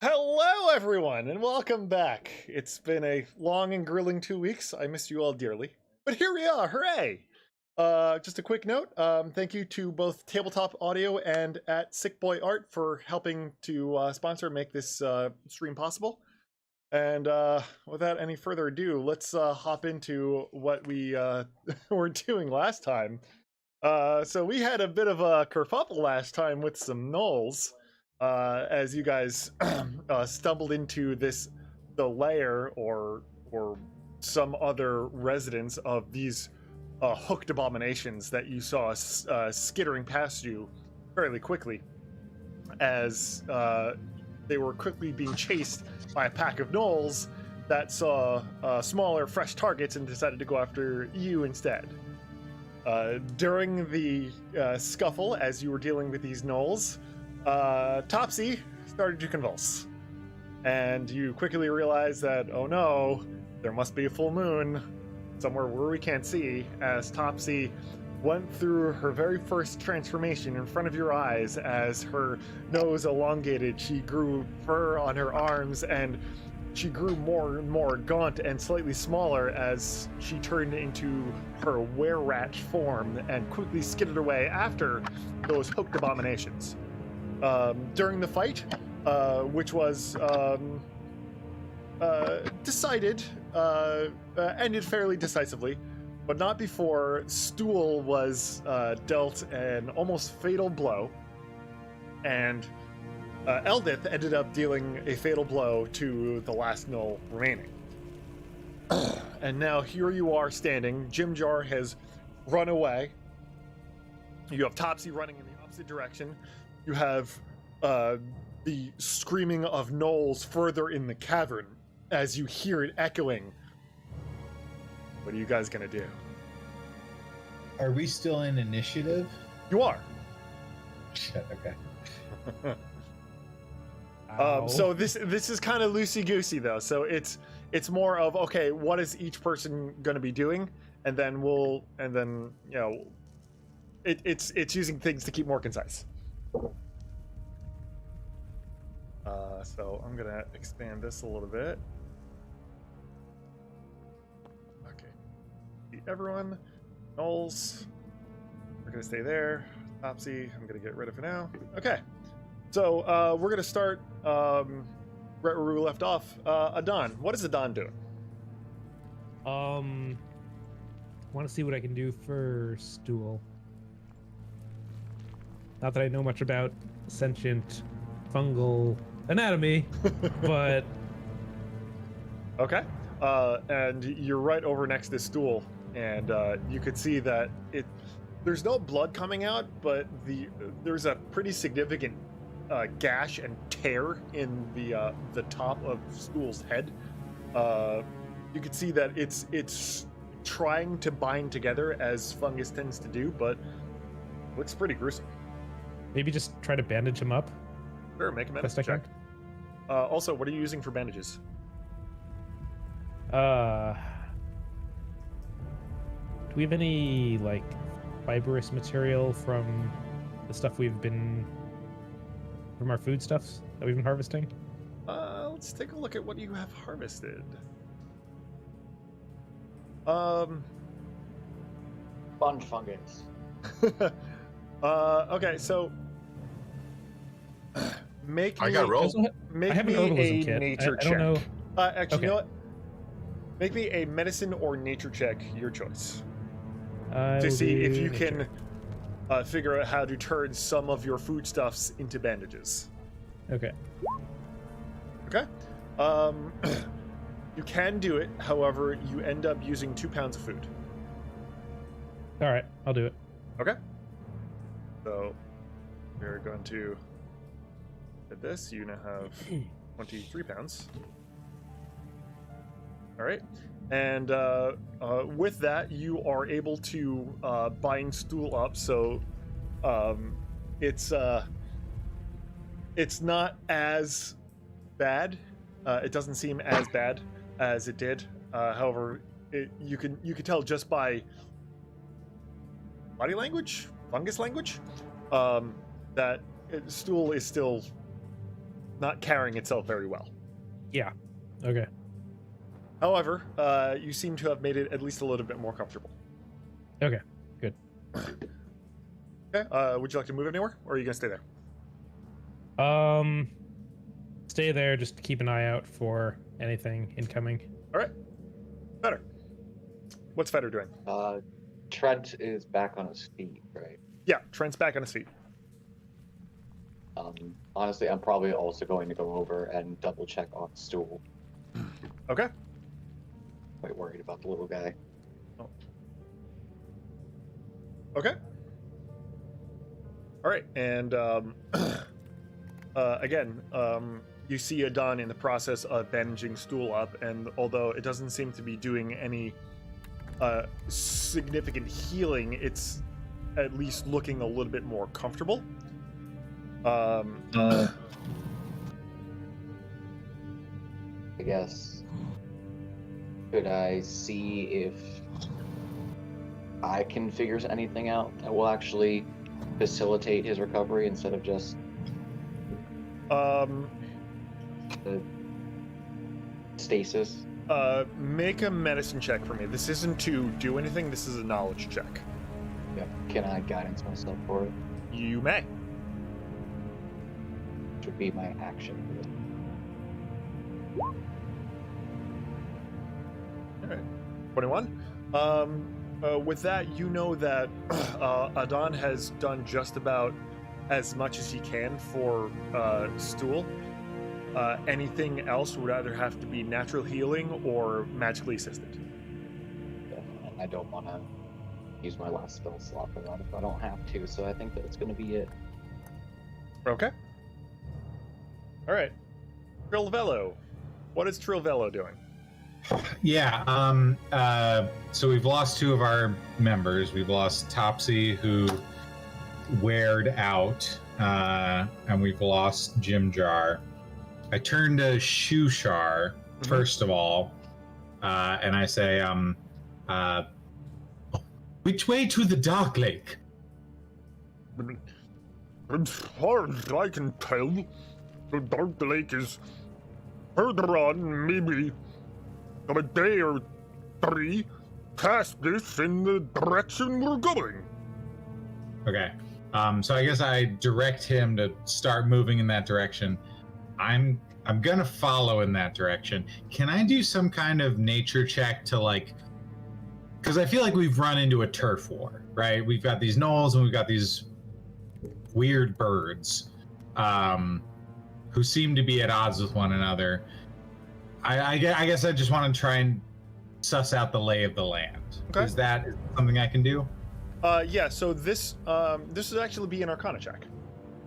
Hello, everyone, and welcome back. It's been a long and grueling 2 weeks. I missed you all dearly, but here we are. Hooray! Just a quick note. Thank you to both Tabletop Audio and at Sick Boy Art for helping to sponsor and make this stream possible. And without any further ado, let's hop into what we were doing last time. So we had a bit of a kerfuffle last time with some gnolls. As you guys stumbled into the lair or some other residence of these hooked abominations that you saw skittering past you fairly quickly, as they were quickly being chased by a pack of gnolls that saw smaller, fresh targets and decided to go after you instead. During the scuffle, as you were dealing with these gnolls, Topsy started to convulse, and you quickly realize that, oh no, there must be a full moon somewhere where we can't see, as Topsy went through her very first transformation in front of your eyes. As her nose elongated, she grew fur on her arms, and she grew more and more gaunt and slightly smaller as she turned into her were-rat form and quickly skidded away after those hooked abominations. During the fight, which was decided, ended fairly decisively, but not before Stool was dealt an almost fatal blow, and Eldith ended up dealing a fatal blow to the last gnoll remaining. And now here you are standing. Jimjar has run away. You have Topsy running in the opposite direction. You have the screaming of gnolls further in the cavern as you hear it echoing. What are you guys gonna do? Are we still in initiative? You are. Shit, okay. So this is kind of loosey-goosey though. So it's more of, okay, what is each person gonna be doing, and then it's using things to keep more concise. So I'm gonna expand this a little bit. Okay, everyone, gnolls, we're gonna stay there. Topsy, I'm gonna get rid of for now. Okay, so we're gonna start right where we left off. Adon, what is Adon doing? Want to see what I can do for Stool. Not that I know much about sentient fungal anatomy, but okay. And you're right over next to Stool, and you could see that there's no blood coming out, but there's a pretty significant gash and tear in the top of Stool's head. You could see that it's trying to bind together, as fungus tends to do, but looks pretty gruesome. maybe just try to bandage him up. Sure, make a Best medicine I check. Also, what are you using for bandages? Do we have any like fibrous material from the stuff from our foodstuffs that we've been harvesting? Let's take a look at what you have harvested. Sponge fungus. Okay, so make I me, got roll. make I have an me herbalism a kit. nature I check. don't know. Actually, Okay. you know what? Make me a medicine or nature check, your choice, to see if you can figure out how to turn some of your foodstuffs into bandages. Okay. Okay. You can do it. However, you end up using 2 pounds of food. All right, I'll do it. Okay. So we're going to get this. You now have 23 pounds. All right. And with that, you are able to bind Stool up. So it's not as bad. It doesn't seem as bad as it did. However, you can tell just by body language, fungus language, that Stool is still not carrying itself very well. Yeah. Okay. However, you seem to have made it at least a little bit more comfortable. Okay. Good. Okay. Would you like to move anywhere, or are you gonna stay there? Stay there. Just keep an eye out for anything incoming. All right. Better. What's Feder doing? Trent is back on his feet, right? Yeah, Trent's back on his feet. Honestly, I'm probably also going to go over and double check on stool. Okay. Quite worried about the little guy. Oh. Okay. All right, and again, you see Adon in the process of bandaging stool up, and although it doesn't seem to be doing any significant healing, it's at least looking a little bit more comfortable. I guess, could I see if I can figure anything out that will actually facilitate his recovery instead of just the stasis? Make a medicine check for me. This isn't to do anything, this is a knowledge check. Yep. Can I guidance myself for it? You may. Which would be my action. Alright. 21. With that, you know that Adon has done just about as much as he can for stool. Anything else would either have to be natural healing or magically assisted. Yeah, and I don't want to use my last spell slot for that if I don't have to, so I think that's going to be it. Okay. Alright. Trilvello. What is Trilvello doing? Yeah. So we've lost two of our members. We've lost Topsy, who weared out, and we've lost Jim Jar. I turn to Shushar first of all, and I say, which way to the Dark Lake? As far as I can tell, the Dark Lake is further on, maybe a day or 3 past this in the direction we're going. Okay. So I guess I direct him to start moving in that direction. I'm gonna follow in that direction. Can I do some kind of nature check to, like, because I feel like we've run into a turf war, right? We've got these gnolls and we've got these weird birds who seem to be at odds with one another. I guess I just want to try and suss out the lay of the land. Okay. Is that something I can do? Yeah, so this would actually be an Arcana check.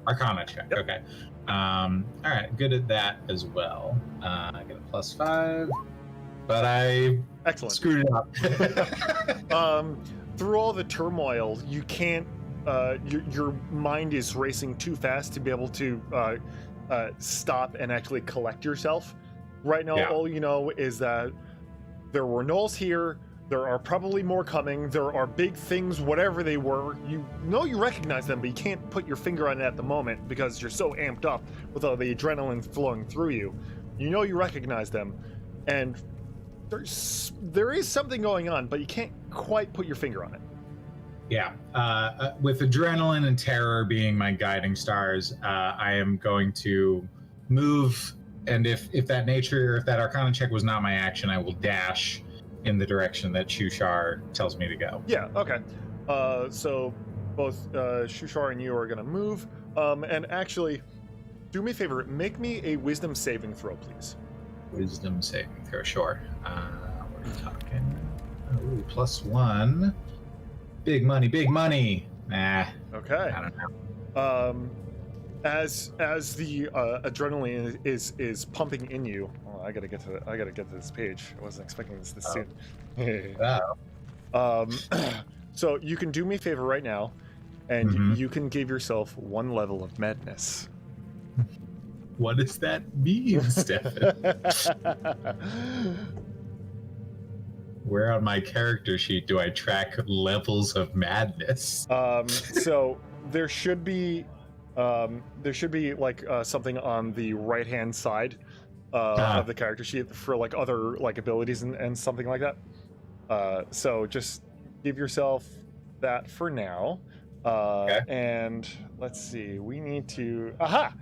Arcana check, Yep. Okay. All right, good at that as well. I get a +5, but I Excellent. screwed it up. Through all the turmoil, you can't. Your mind is racing too fast to be able to stop and actually collect yourself. Right now, Yeah. all you know is that there were gnolls here. There are probably more coming. There are big things, whatever they were. You know you recognize them, but you can't put your finger on it at the moment because you're so amped up with all the adrenaline flowing through you. You know you recognize them, and there is something going on, but you can't quite put your finger on it. Yeah. With adrenaline and terror being my guiding stars, I am going to move, and if that Arcana check was not my action, I will dash in the direction that Shushar tells me to go. Yeah, okay. So both Shushar and you are going to move. And actually, do me a favor, make me a wisdom saving throw, please. Wisdom saving throw, sure. What are we talking? Ooh, +1. Big money, big money. Nah. Okay. I don't know. As the adrenaline is pumping in you. Oh, I gotta get to this page. I wasn't expecting this soon. Oh. So you can do me a favor right now, and Mhm. you can give yourself 1 level of madness. What does that mean, Stefan? Where on my character sheet do I track levels of madness? So there should be There should be like something on the right-hand side of the character sheet for like other like abilities and something like that. So just give yourself that for now. Okay. And let's see, we need to. Aha!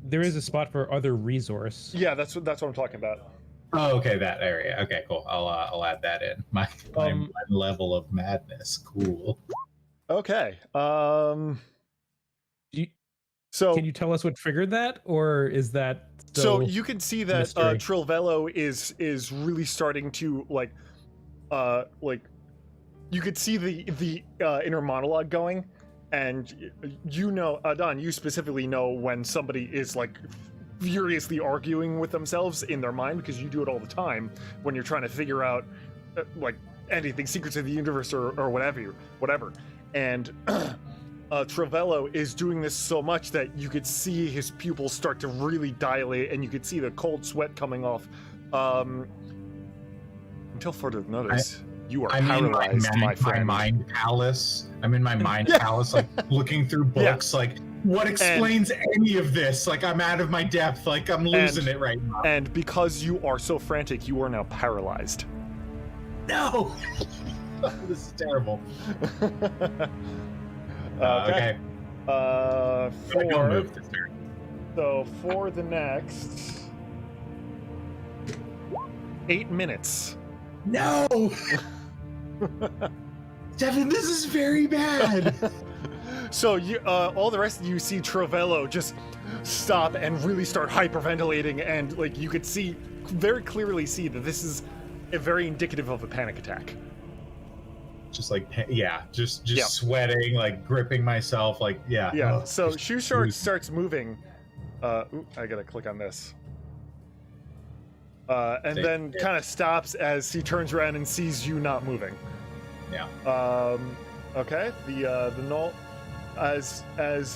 There is a spot for other resource. Yeah, that's what I'm talking about. Oh, okay, that area. Okay, cool. I'll add that in. My level of madness. Cool. Okay. So can you tell us what triggered that, or is that so you can see that mystery? Trilvello is really starting to like you could see the inner monologue going, and you know, Adon, you specifically know when somebody is like furiously arguing with themselves in their mind, because you do it all the time when you're trying to figure out like anything, secrets of the universe or whatever. And Trilvello is doing this so much that you could see his pupils start to really dilate, and you could see the cold sweat coming off. Until further notice, you are paralyzed, my friend. My mind palace. I'm in my mind palace, like looking through books, like what explains any of this? Like I'm out of my depth. Like I'm losing it right now. And because you are so frantic, you are now paralyzed. No, this is terrible. Okay. Move this turn. So for the next 8 minutes. No! Devin, this is very bad. So you, all the rest of you see Trilvello just stop and really start hyperventilating, and like you could see very clearly that this is very indicative of a panic attack. Just like just sweating, like gripping myself, like yeah. So Shoeshart starts moving. I gotta click on this. And then kind of stops as he turns around and sees you not moving. Yeah. Okay. The Gnoll, as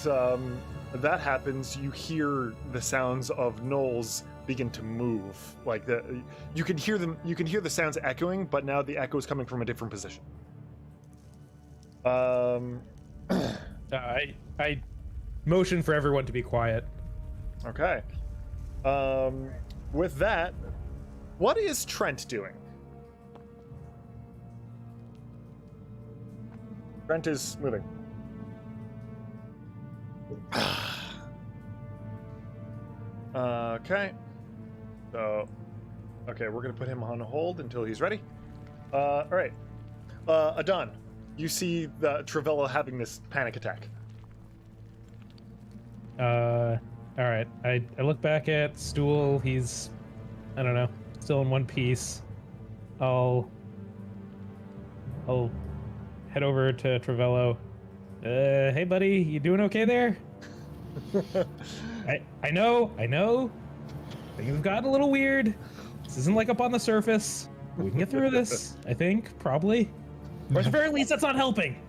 that happens, you hear the sounds of Gnolls begin to move. Like you can hear them. You can hear the sounds echoing, but now the echo is coming from a different position. I motion for everyone to be quiet. Okay. With that, what is Trent doing? Trent is moving. Okay. So, okay, we're gonna put him on hold until he's ready. All right. Adon, you see the Trilvello having this panic attack. All right. I look back at Stool. He's, I don't know, still in one piece. I'll head over to Trilvello. Hey buddy, you doing okay there? I know. Things have gotten a little weird. This isn't like up on the surface. We can get through this, I think, probably. Or at the very least, that's not helping.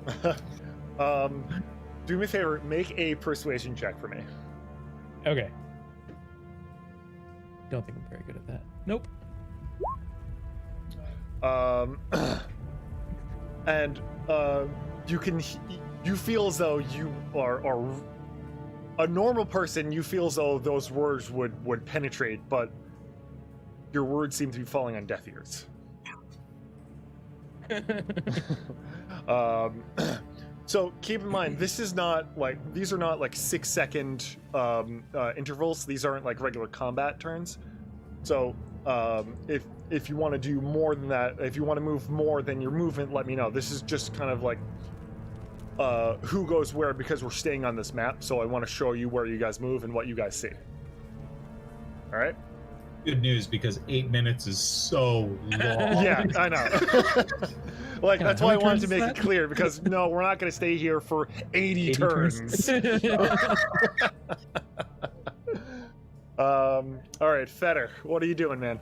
Do me a favor, make a persuasion check for me. Okay. Don't think I'm very good at that. Nope. And you feel as though you are a normal person. You feel as though those words would penetrate, but your words seem to be falling on deaf ears. So keep in mind, these are not like 6-second intervals. These aren't like regular combat turns. So if you want to do more than that, if you want to move more than your movement, let me know. This is just kind of like who goes where, because we're staying on this map. So I want to show you where you guys move and what you guys see. All right. Good news, because 8 minutes is so long. Yeah, I know. Like, that's why I wanted to make it clear, because no, we're not going to stay here for 80 turns. All right, Fetter, what are you doing, man?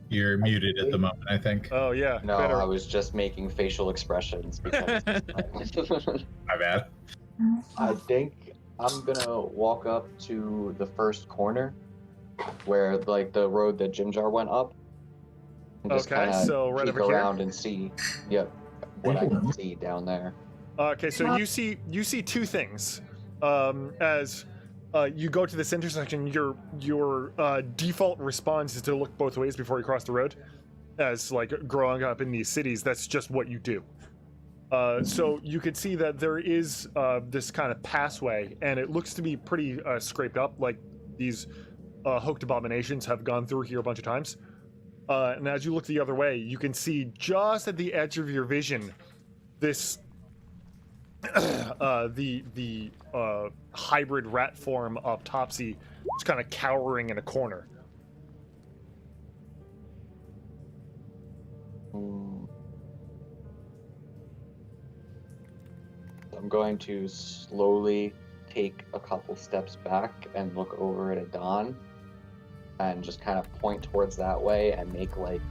You're muted at the moment, I think. Oh yeah. No, Fetter. I was just making facial expressions because My bad. I think I'm gonna walk up to the first corner where like the road that Jimjar went up. And just Okay, kinda so right peek over here? around and see. Yep. what I can see down there. Okay, so you see two things. As you go to this intersection, your default response is to look both ways before you cross the road. As like growing up in these cities, that's just what you do. So you could see that there is this kind of passway, and it looks to be pretty scraped up. Like these hooked abominations have gone through here a bunch of times. And as you look the other way, you can see just at the edge of your vision this the hybrid rat form of Topsy is kind of cowering in a corner. I'm going to slowly take a couple steps back and look over at Adon and just kind of point towards that way and make like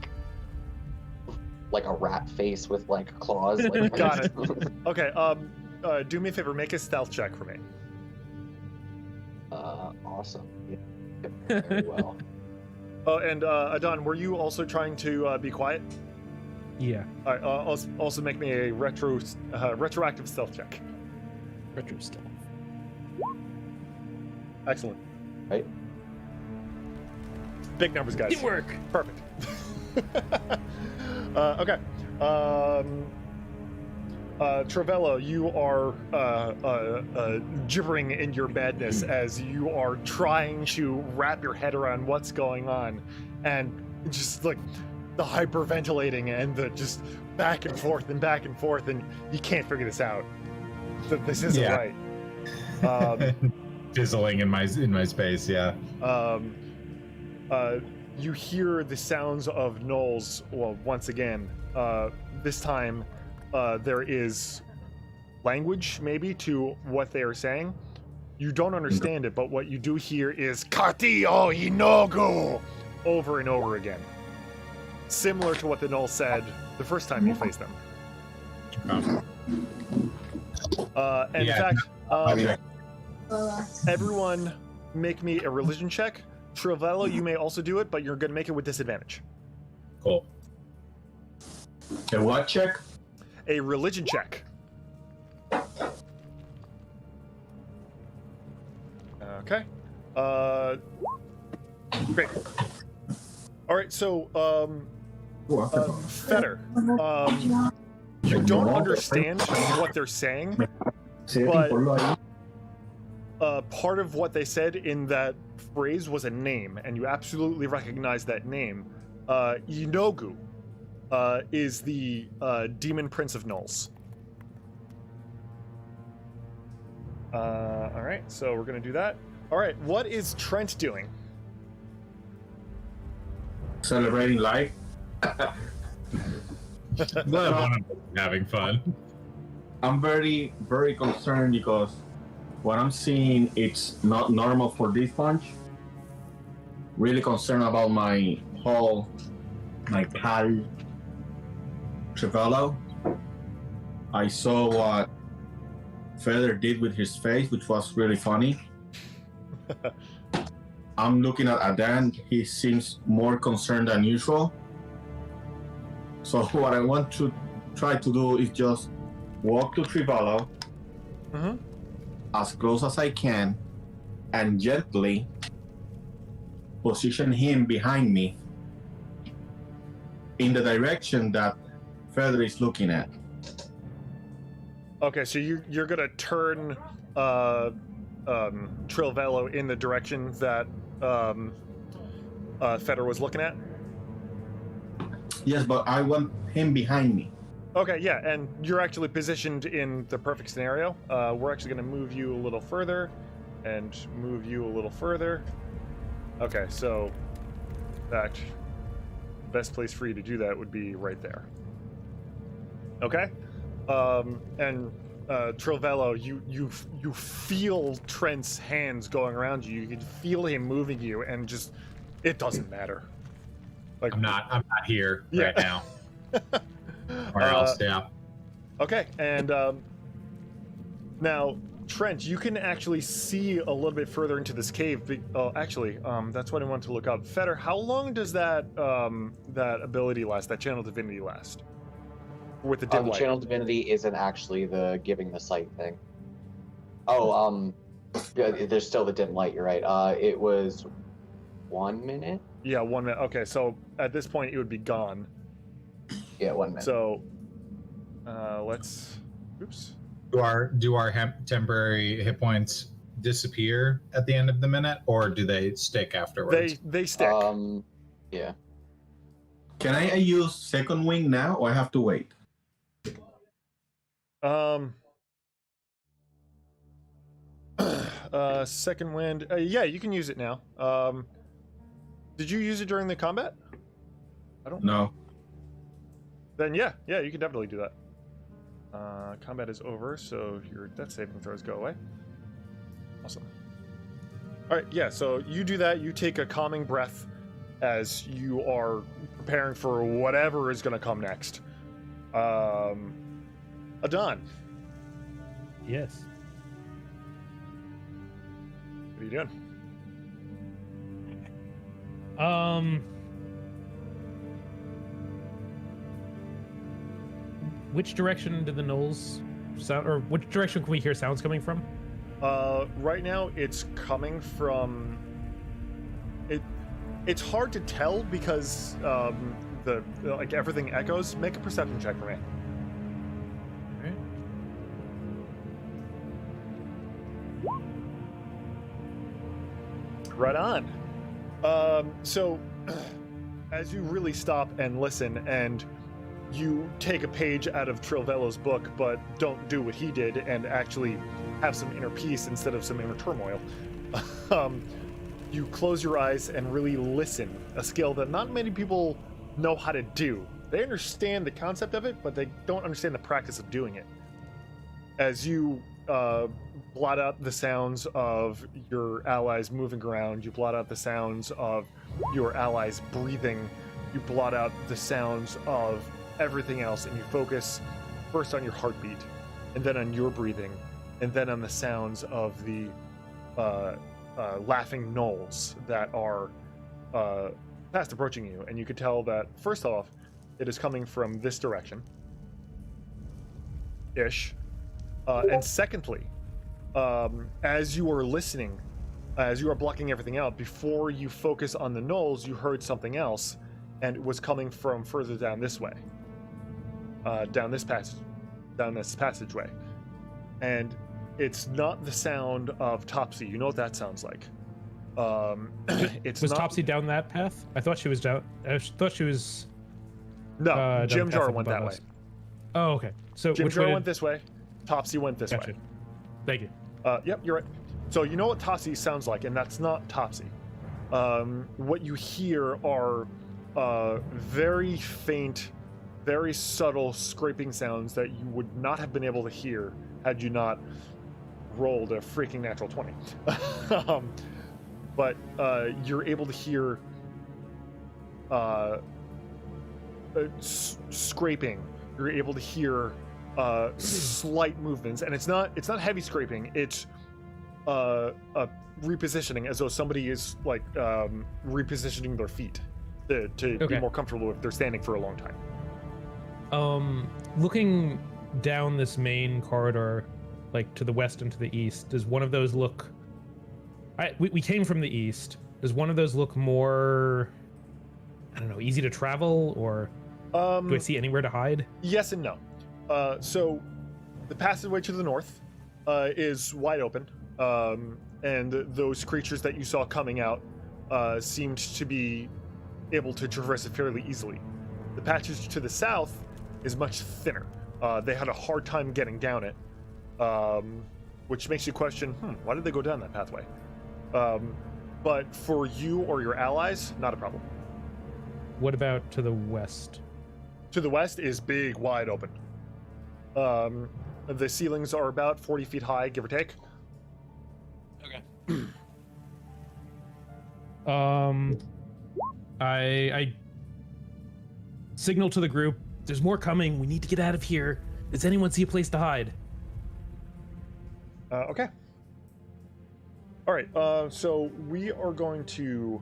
a rat face with like claws. Like, Got it. Okay, do me a favor, make a stealth check for me. Awesome. Yeah, very well. Oh, and Adon, were you also trying to be quiet? Yeah. All right, also make me a retroactive stealth check. Retro stealth. Excellent. Right. Big numbers, guys. Teamwork. Perfect. Okay. Travello, you are gibbering in your madness as you are trying to wrap your head around what's going on, and just like the hyperventilating and the just back and forth, and you can't figure this out. This isn't right. Fizzling in my space, yeah. You hear the sounds of Gnolls. Well, once again, this time there is language maybe to what they are saying. You don't understand it, but what you do hear is "Katio Inogu" over and over again, similar to what the Gnolls said the first time you faced them. In fact, everyone make me a religion check. Travello, you may also do it, but you're going to make it with disadvantage. Cool. A what check? A religion check. Okay. Great. All right, so, Fetter, you don't understand what they're saying, but part of what they said in that phrase was a name, and you absolutely recognize that name. Inogu is the demon prince of Gnolls. All right, so we're gonna do that. All right, what is Trent doing? Celebrating life. Having fun. I'm very, very concerned because what I'm seeing, it's not normal for this bunch. Really concerned about my pal, Travello. I saw what Feather did with his face, which was really funny. I'm looking at Adan. He seems more concerned than usual. So what I want to try to do is just walk to Travello, as close as I can, and gently position him behind me in the direction that Feather is looking at. Okay, so you're gonna turn Travello in the direction that Fetter was looking at? Yes, but I want him behind me. Okay, yeah, and you're actually positioned in the perfect scenario. We're actually going to move you a little further and move you a little further. Okay, so in fact, the best place for you to do that would be right there. Okay? And Travello, you feel Trent's hands going around you. You can feel him moving you, and just it doesn't matter. Like I'm not here right now. Or else, yeah. Okay, and now Trent, you can actually see a little bit further into this cave. Actually, that's what I want to look up. Fetter, how long does that that ability last? That channel divinity last? with the dim The light. channel divinity isn't actually the giving the sight thing. Oh, yeah, there's still the dim light. You're right. It was 1 minute. Yeah, 1 minute. Okay, so at this point it would be gone. Yeah, 1 minute. So let's. Oops. Do our temporary hit points disappear at the end of the minute, or do they stick afterwards? They stick. Yeah. Can I use second wing now, or I have to wait? Second wind. Yeah, you can use it now. Did you use it during the combat? I don't. No. Then yeah, you can definitely do that. Combat is over, so your death saving throws go away. Awesome. All right, yeah. So you do that. You take a calming breath as you are preparing for whatever is going to come next. Adon, Yes. what are you doing? Which direction do the gnolls sound, or which direction can we hear sounds coming from? Right now it's coming from. It's hard to tell because like everything echoes. Make a perception check for me. Right on. So, as you really stop and listen, and you take a page out of Trilvello's book, but don't do what he did and actually have some inner peace instead of some inner turmoil, you close your eyes and really listen, a skill that not many people know how to do. They understand the concept of it, but they don't understand the practice of doing it. As you blot out the sounds of your allies moving around, you blot out the sounds of your allies breathing, you blot out the sounds of everything else, and you focus first on your heartbeat, and then on your breathing, and then on the sounds of the laughing gnolls that are fast approaching you. And you can tell that, first off, it is coming from this direction ish. And secondly, as you are listening, as you are blocking everything out, before you focus on the gnolls, you heard something else, and it was coming from further down this way, down this passageway. And it's not the sound of Topsy. You know what that sounds like. It's Was not... Topsy down that path? I thought she was down. I thought she was. No, down Jim the path Jar up went that above way. us. Oh, okay. So Jim which Jar way went this way. Topsy went this Gotcha. way. Thank you. Yep, you're right. So you know what Topsy sounds like, and that's not Topsy. What you hear are very faint, very subtle scraping sounds that you would not have been able to hear had you not rolled a freaking natural 20. But you're able to hear scraping. You're able to hear slight movements, and it's not heavy scraping. It's repositioning, as though somebody is like repositioning their feet to be more comfortable if they're standing for a long time. Looking down this main corridor, like to the west and to the east, does one of those look? We came from the east. Does one of those look more, I don't know, easy to travel, or do I see anywhere to hide? Yes and no. So the passageway to the north is wide open, and those creatures that you saw coming out seemed to be able to traverse it fairly easily. The passage to the south is much thinner. They had a hard time getting down it, which makes you question, why did they go down that pathway? But for you or your allies, not a problem. What about to the west? To the west is big, wide open. The ceilings are about 40 feet high, give or take. Okay. I signal to the group, there's more coming. We need to get out of here. Does anyone see a place to hide? Okay. All right. So we are going to.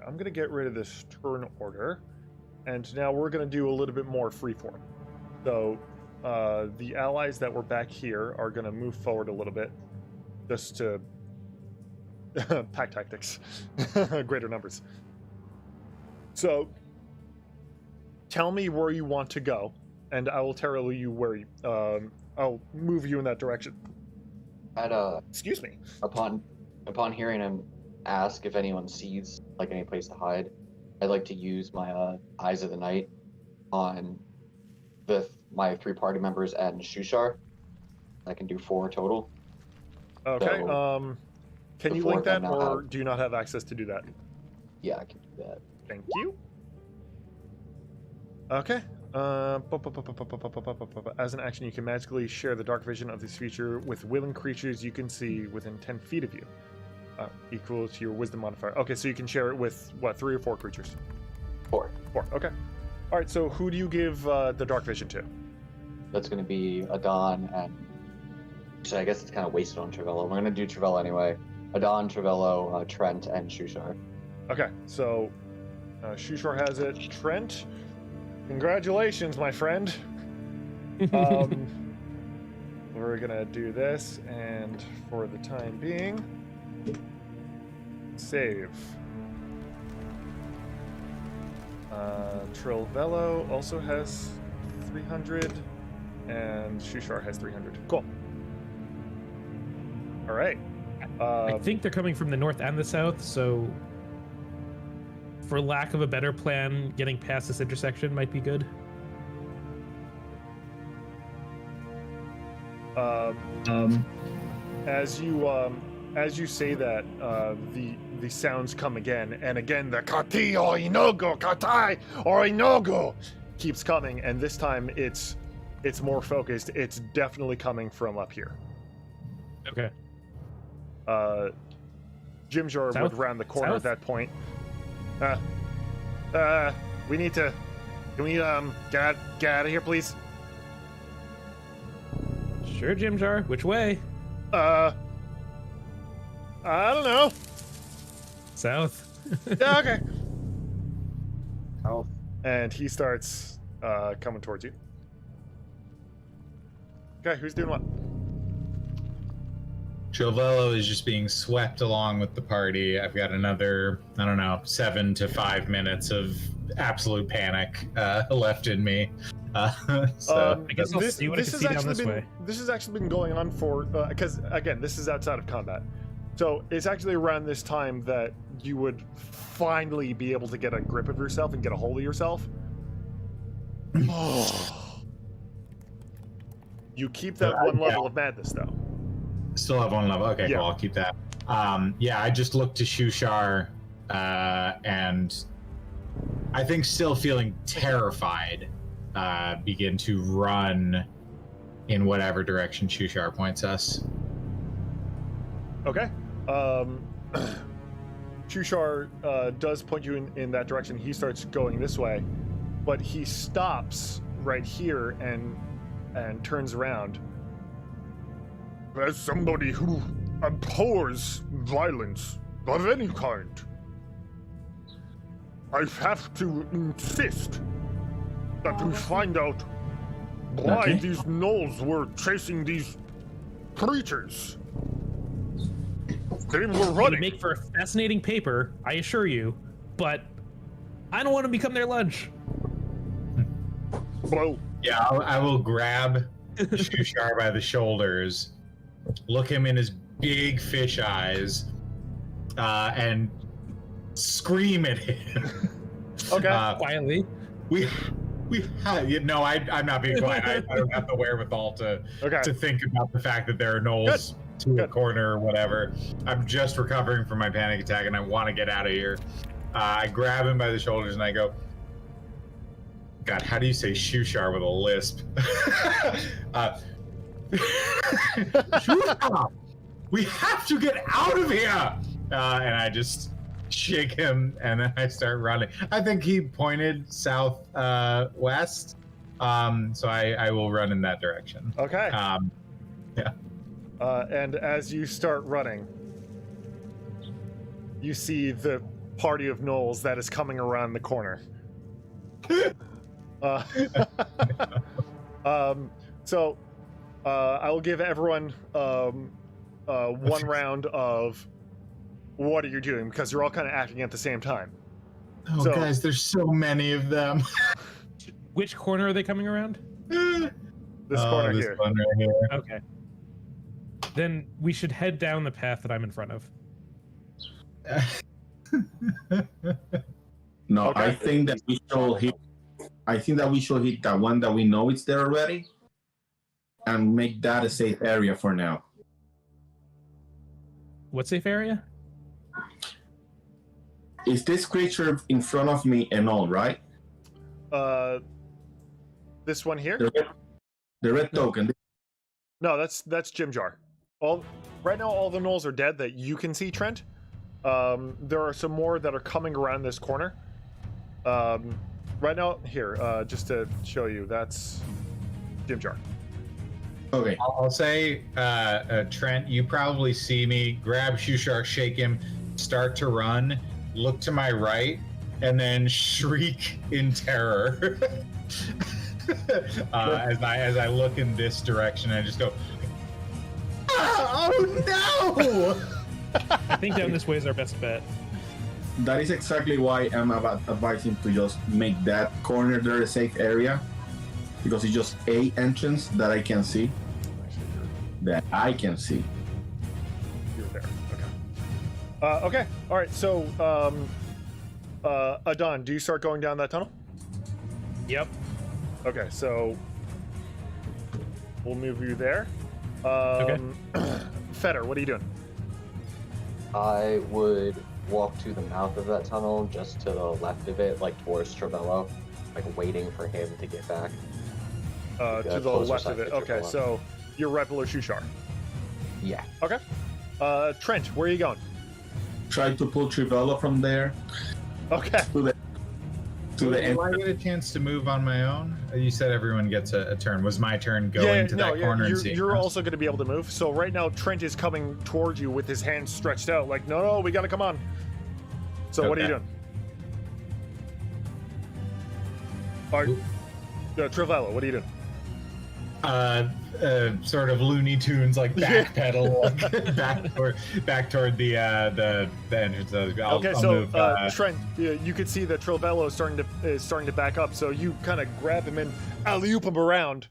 I'm going to get rid of this turn order, and now we're going to do a little bit more freeform. So the allies that were back here are going to move forward a little bit, just to pack tactics, greater numbers. So tell me where you want to go, and I will tell you where you, I'll move you in that direction. Excuse me. Upon hearing him ask if anyone sees like any place to hide, I'd like to use my eyes of the night on my 3 party members and Shushar. I can do 4 total. Okay. So, can you link that, or do you not have access to do that? Yeah, I can do that. Thank you. Okay. As an action, you can magically share the dark vision of this feature with willing creatures you can see within 10 feet of you, equal to your wisdom modifier. Okay, so you can share it with, what, 3 or 4 creatures? 4. 4, okay. All right, so who do you give the dark vision to? That's going to be Adon and... So I guess it's kind of wasted on Travello. We're going to do Travello anyway. Adon, Travello, Trent, and Shushar. Okay, so Shushar has it. Trent, congratulations, my friend. We're gonna do this, and for the time being, save. Trilvello also has 300, and Shushar has 300. Cool. All right. I think they're coming from the north and the south, so for lack of a better plan, getting past this intersection might be good. As you say that, the sounds come again and again. The kati o inogo, katai or inogo keeps coming, and this time it's more focused. It's definitely coming from up here. Okay. Jimjar would round the corner at that point. We need to. Can we get out of here, please? Sure, Jimjar. Which way? I don't know. South. Yeah, okay. South. And he starts coming towards you. Okay, who's doing what? Travello is just being swept along with the party. I've got another, 7 to 5 minutes of absolute panic left in me. So I guess I'll see what I can see down this way. This has actually been going on for, because again, this is outside of combat. So it's actually around this time that you would finally be able to get a grip of yourself and get a hold of yourself. You keep that one level of madness, though. Still have 1 level. Okay, Yeah. cool. I'll keep that. I just looked to Shushar, and I think still feeling terrified, begin to run in whatever direction Shushar points us. Okay. Shushar does point you in that direction. He starts going this way, but he stops right here and turns around. As somebody who abhors violence of any kind, I have to insist that we find out why these gnolls were chasing these creatures. They were It would running. make for a fascinating paper, I assure you, but I don't want to become their lunch. Well, Yeah, I will grab Shushar by the shoulders, look him in his big fish eyes, and scream at him. okay. Quietly. I'm not being quiet. I don't have the wherewithal to think about the fact that there are gnolls to a corner or whatever. I'm just recovering from my panic attack and I want to get out of here. I grab him by the shoulders and I go, God, how do you say Shushar with a lisp? Shushar, we have to get out of here! And I just shake him and then I start running. I think he pointed south west, so I will run in that direction. Okay. Yeah. And as you start running, you see the party of gnolls that is coming around the corner. So I will give everyone one round of what are you doing, because you're all kind of acting at the same time. Oh, So- guys, there's so many of them. Which corner are they coming around? This corner this here. one right here. Okay. Then we should head down the path that I'm in front of. No, Okay. I think that we should hit. I think that we should hit that one that we know it's there already, and make that a safe area for now. What safe area? Is this creature in front of me a gnoll, right? This one here? The red token. No, that's Jim Jar. Right now, all the gnolls are dead that you can see, Trent. There are some more that are coming around this corner. Right now, here, just to show you, that's Jim Jar. Okay. I'll say, Trent, you probably see me grab Shoe Shark, shake him, start to run, look to my right, and then shriek in terror. As I look in this direction, I just go, oh no! I think down this way is our best bet. That is exactly why I'm advising to just make that corner there a safe area, because it's just a entrance that I can see. That I can see. You're there. Okay. Okay. All right. So, Adon, do you start going down that tunnel? Yep. Okay. So we'll move you there. Fetter, what are you doing? I would walk to the mouth of that tunnel, just to the left of it, like towards Travello, like waiting for him to get back. To the closer left side of it. to Okay. Travello. So you're right below Shushar. Yeah. Okay. Trent, where are you going? Try to pull Trivella from there Okay. to the Do I entrance. get a chance to move on my own? You said everyone gets a turn. Was my turn going to that corner and seeing? you're us? also going to be able to move. So right now, Trent is coming towards you with his hands stretched out, like, no, we got to come on. So what are you Okay. doing? Travello, what are you doing? Sort of Looney Tunes, like backpedal, back toward the entrance. I'll move, Trent, you could see that Travello is starting to back up. So you kind of grab him and alley-oop him around.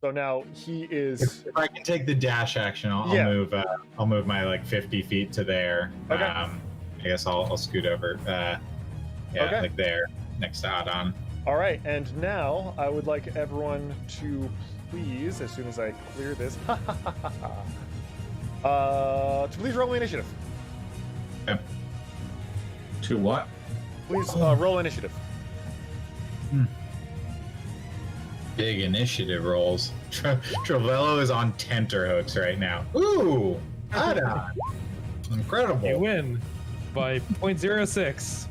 So now he is. if I can take the dash action, I'll move. I'll move my like 50 feet to there. Okay. I guess I'll scoot over. Okay. Like there, next to Adon. All right, and now I would like everyone to please, as soon as I clear this, to please roll initiative. To what? Please roll initiative. Big initiative rolls. Travello is on tenterhooks right now. Ooh, Adon. Incredible. You win by 0.06.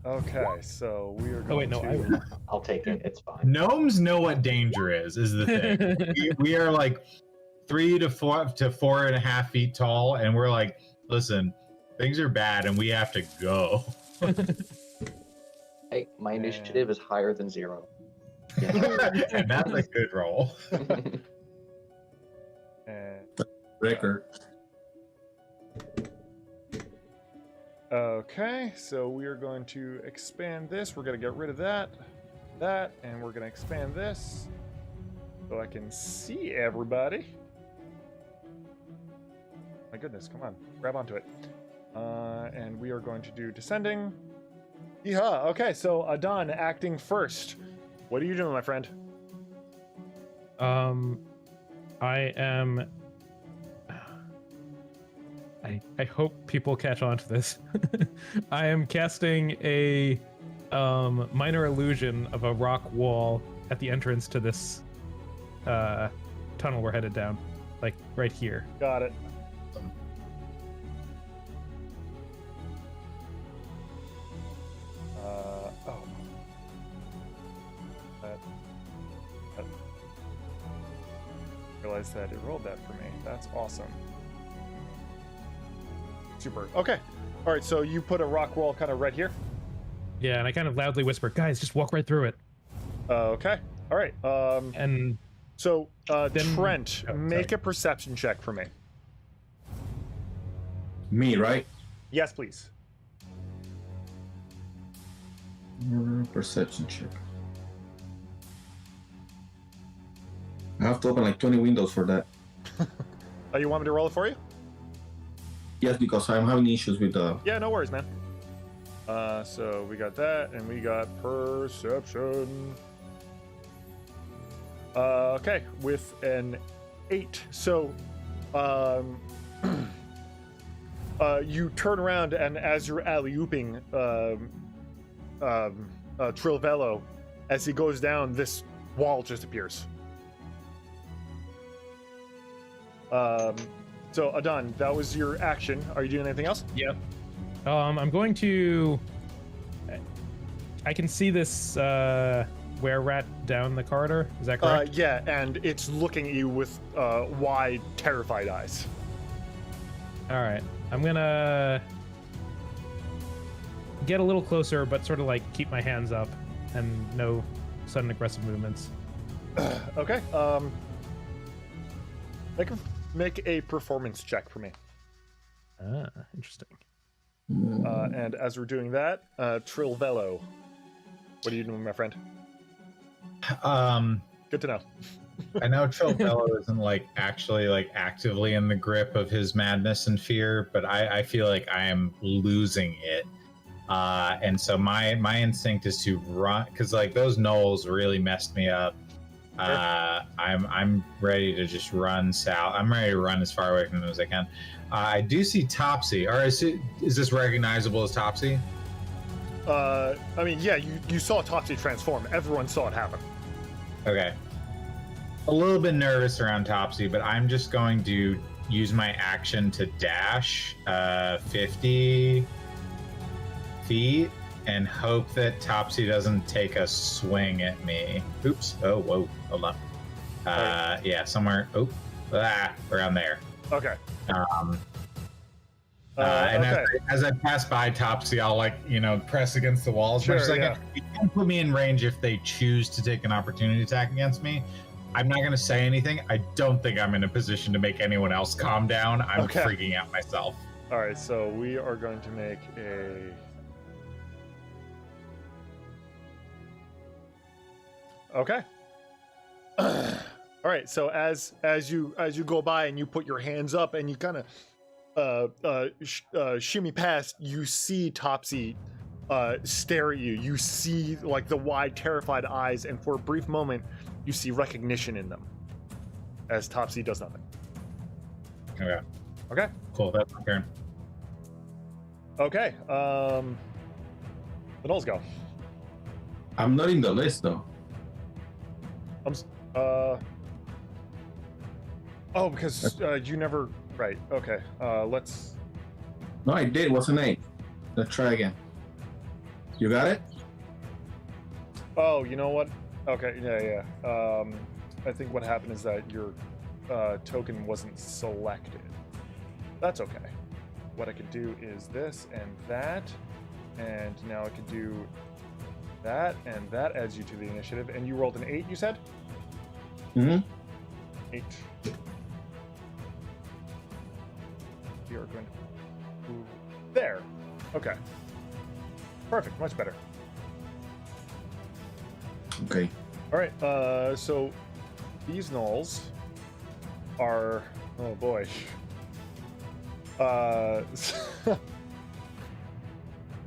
Okay, so we are going Oh wait, no, to... I win. I'll take it. It's fine. Gnomes know what danger is the thing. we are like 3 to 4.5 feet tall, and we're like, listen, things are bad, and we have to go. Hey, my initiative is higher than 0. And that's a good roll. And, Record. okay, so we are going to expand this. We're going to get rid of that, and we're going to expand this so I can see everybody. My goodness, come on, grab onto it. And we are going to do descending. Yeehaw! Okay, so Adon acting first. What are you doing, my friend? I am. I hope people catch on to this. I am casting a minor illusion of a rock wall at the entrance to this tunnel we're headed down, like right here. Got it. Realized that it rolled that for me. That's awesome. Super. Okay. All right. So you put a rock wall kind of right here. Yeah, and I kind of loudly whisper, "Guys, just walk right through it." Okay. All right. And So, then- Trent, oh, make sorry. a perception check for me. Me, right? Yes, please. Perception check. I have to open like 20 windows for that. Oh, you want me to roll it for you? Yes, because I'm having issues with the. Yeah, no worries, man. So we got that, and we got perception. Okay, with an 8. So, you turn around, and as you're alley-ooping, Trilvello, as he goes down, this wall just appears. So Adon, that was your action. Are you doing anything else? Yep. I'm going to. I can see this were-rat down the corridor. Is that correct? Yeah, and it's looking at you with wide, terrified eyes. All right. I'm gonna get a little closer, but sort of like keep my hands up and no sudden aggressive movements. Okay. Make a performance check for me. Ah, interesting. And as we're doing that, Trilvello, what are you doing, my friend? Good to know. I know Trilvello isn't like actually like actively in the grip of his madness and fear, but I feel like I am losing it. And so my instinct is to run, because like those gnolls really messed me up. I'm ready to just run south. I'm ready to run as far away from them as I can. I do see Topsy. Or is this recognizable as Topsy? I mean, yeah, you saw Topsy transform. Everyone saw it happen. Okay. A little bit nervous around Topsy, but I'm just going to use my action to dash 50 feet and hope that Topsy doesn't take a swing at me. Oops. Oh, whoa. Hold on. Yeah, somewhere. Oh, around there. Okay. And okay. as I pass by Topsy, I'll press against the wall as much as I can. You can put me in range if they choose to take an opportunity attack against me. I'm not going to say anything. I don't think I'm in a position to make anyone else calm down. I'm freaking out myself. All right, so we are going to make a... Okay. All right, so as you go by and you put your hands up and you kind of shimmy past, you see Topsy stare at you. You see like the wide, terrified eyes, and for a brief moment, you see recognition in them as Topsy does nothing. Okay. Okay. Cool. That's my turn. Okay. The Gnolls go. I'm not in the list though. Oh, because you never. Right. Okay. Let's. No, I did. What's an 8? Let's try again. You got it? Oh, you know what? Okay. Yeah. I think what happened is that your token wasn't selected. That's okay. What I could do is this and that, and now I could do that, and that adds you to the initiative. And you rolled an 8, you said? Mm-hmm. 8. We are going to move there. Okay. Perfect. Much better. Okay. All right. So these gnolls are. Oh boy.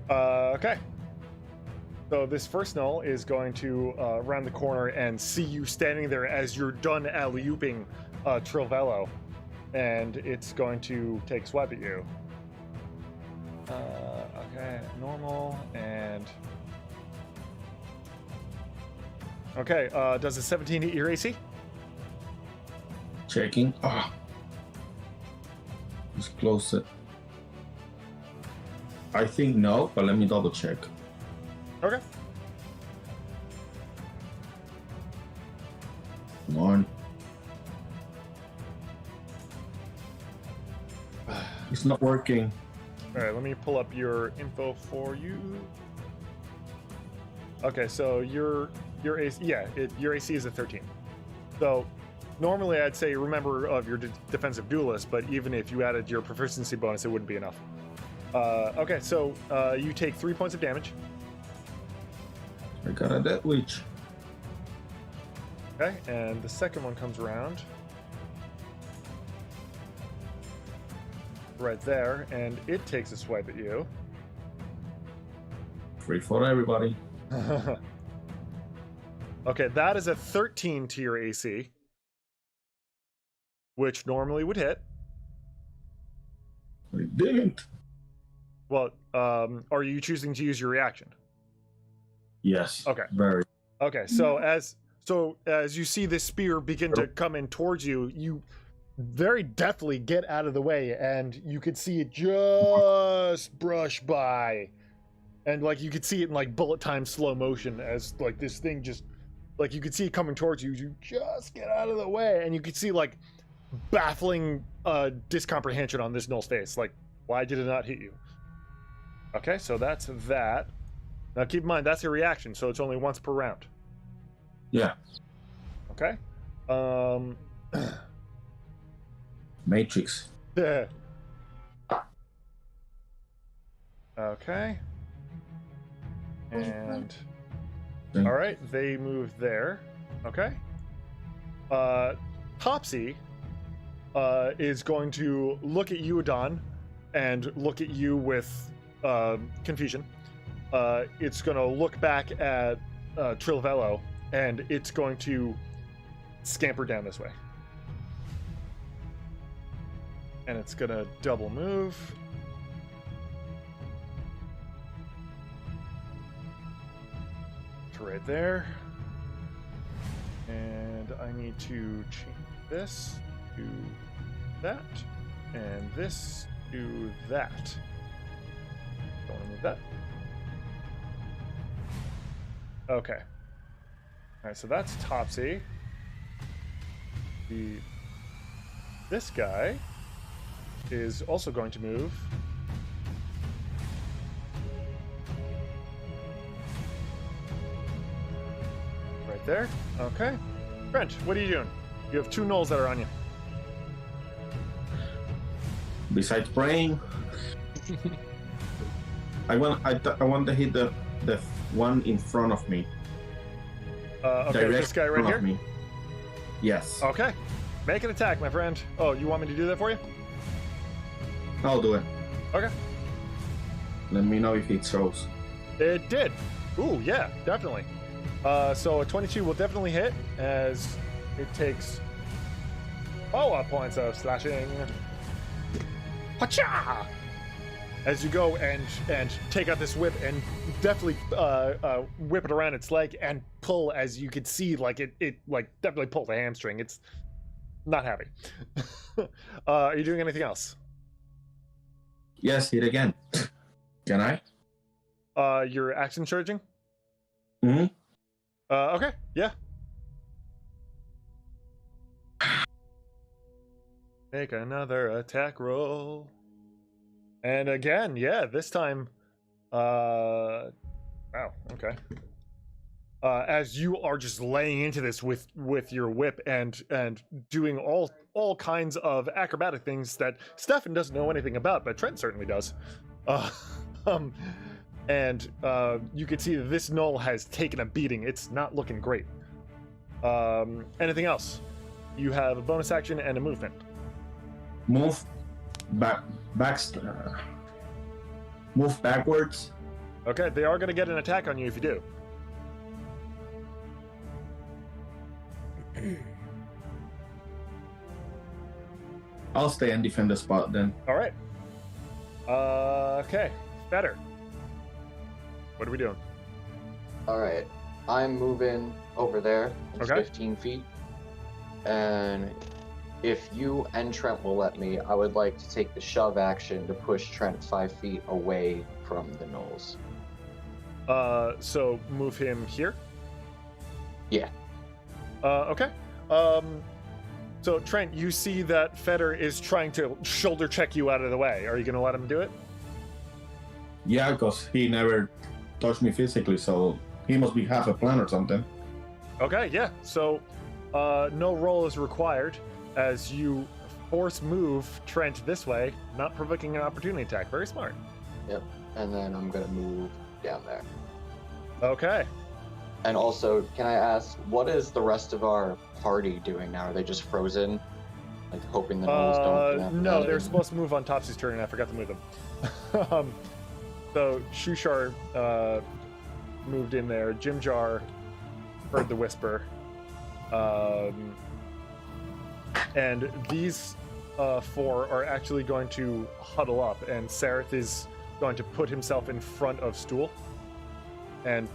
Okay. So this first gnoll is going to round the corner and see you standing there as you're done alley-ooping Trilvello, and it's going to take a swipe at you. Okay, normal, and okay. Does a 17 hit your AC? Checking. Ah. Let's close it. I think no, but let me double check. Okay. Come on. It's not working. All right, let me pull up your info for you. Okay, so you're Your AC, yeah, your AC is a 13. So normally I'd say remember of your defensive duelist, but even if you added your proficiency bonus, it wouldn't be enough. Okay, so you take 3 points of damage. I got a dead witch. Okay, and the second one comes around. Right there, and it takes a swipe at you. Free for everybody. Okay, that is a 13 to your AC, which normally would hit. I didn't. Well, are you choosing to use your reaction? Yes. Okay. Very. Okay, so as you see this spear begin to come in towards you, you very deftly get out of the way, and you could see it just brush by, and like you could see it in like bullet time slow motion as like this thing just like you could see it coming towards you. You just get out of the way, and you could see like baffling discomprehension on this Gnoll's face. Like, why did it not hit you? Okay, so that's that. Now keep in mind that's a reaction, so it's only once per round. Yeah. Okay. Matrix. Okay. And all right, they move there. Okay. Topsy is going to look at you, Adon, and look at you with confusion. It's going to look back at Trilvello, and it's going to scamper down this way. And it's going to double move. To right there. And I need to change this to that, and this to that. Don't want to move that. Okay. Alright, so that's Topsy. This guy is also going to move. Right there. Okay. Brent, what are you doing? You have 2 gnolls that are on you. Besides praying, I want to hit the one in front of me. Okay, this guy right here? Me. Yes. Okay. Make an attack, my friend. Oh, you want me to do that for you? I'll do it. Okay. Let me know if it throws. It did. Ooh, yeah, definitely. So a 22 will definitely hit, as it takes follow-up points of slashing. Hacha! As you go and take out this whip and definitely whip it around its leg and pull, as you could see, like it like definitely pulled a hamstring. It's not happy. Are you doing anything else? Yes, hit again. Can I? You're action surging? Mm-hmm. Okay, yeah. Make another attack roll. And again, yeah, this time, wow, okay. As you are just laying into this with your whip and doing all kinds of acrobatic things that Stefan doesn't know anything about, but Trent certainly does. And you can see that this gnoll has taken a beating. It's not looking great. Anything else? You have a bonus action and a movement. Move move backwards. Okay, they are going to get an attack on you if you do. I'll stay and defend the spot then. All right. Okay, better. What are we doing? All right, I'm moving over there. It's Okay. 15 feet. And if you and Trent will let me, I would like to take the shove action to push Trent 5 feet away from the gnolls. So move him here? Yeah. Okay. So Trent, you see that Feder is trying to shoulder check you out of the way. Are you going to let him do it? Yeah, because he never touched me physically, so he must be half a plan or something. Okay, yeah. So, no roll is required as you force move Trent this way, not provoking an opportunity attack. Very smart. Yep. And then I'm gonna move down there. Okay. And also, can I ask, what is the rest of our party doing now? Are they just frozen, like hoping the gnolls don't? No, they're supposed to move on Topsy's turn, and I forgot to move them. So Shushar moved in there. Jimjar heard the whisper, and these four are actually going to huddle up, and Sareth is going to put himself in front of Stool and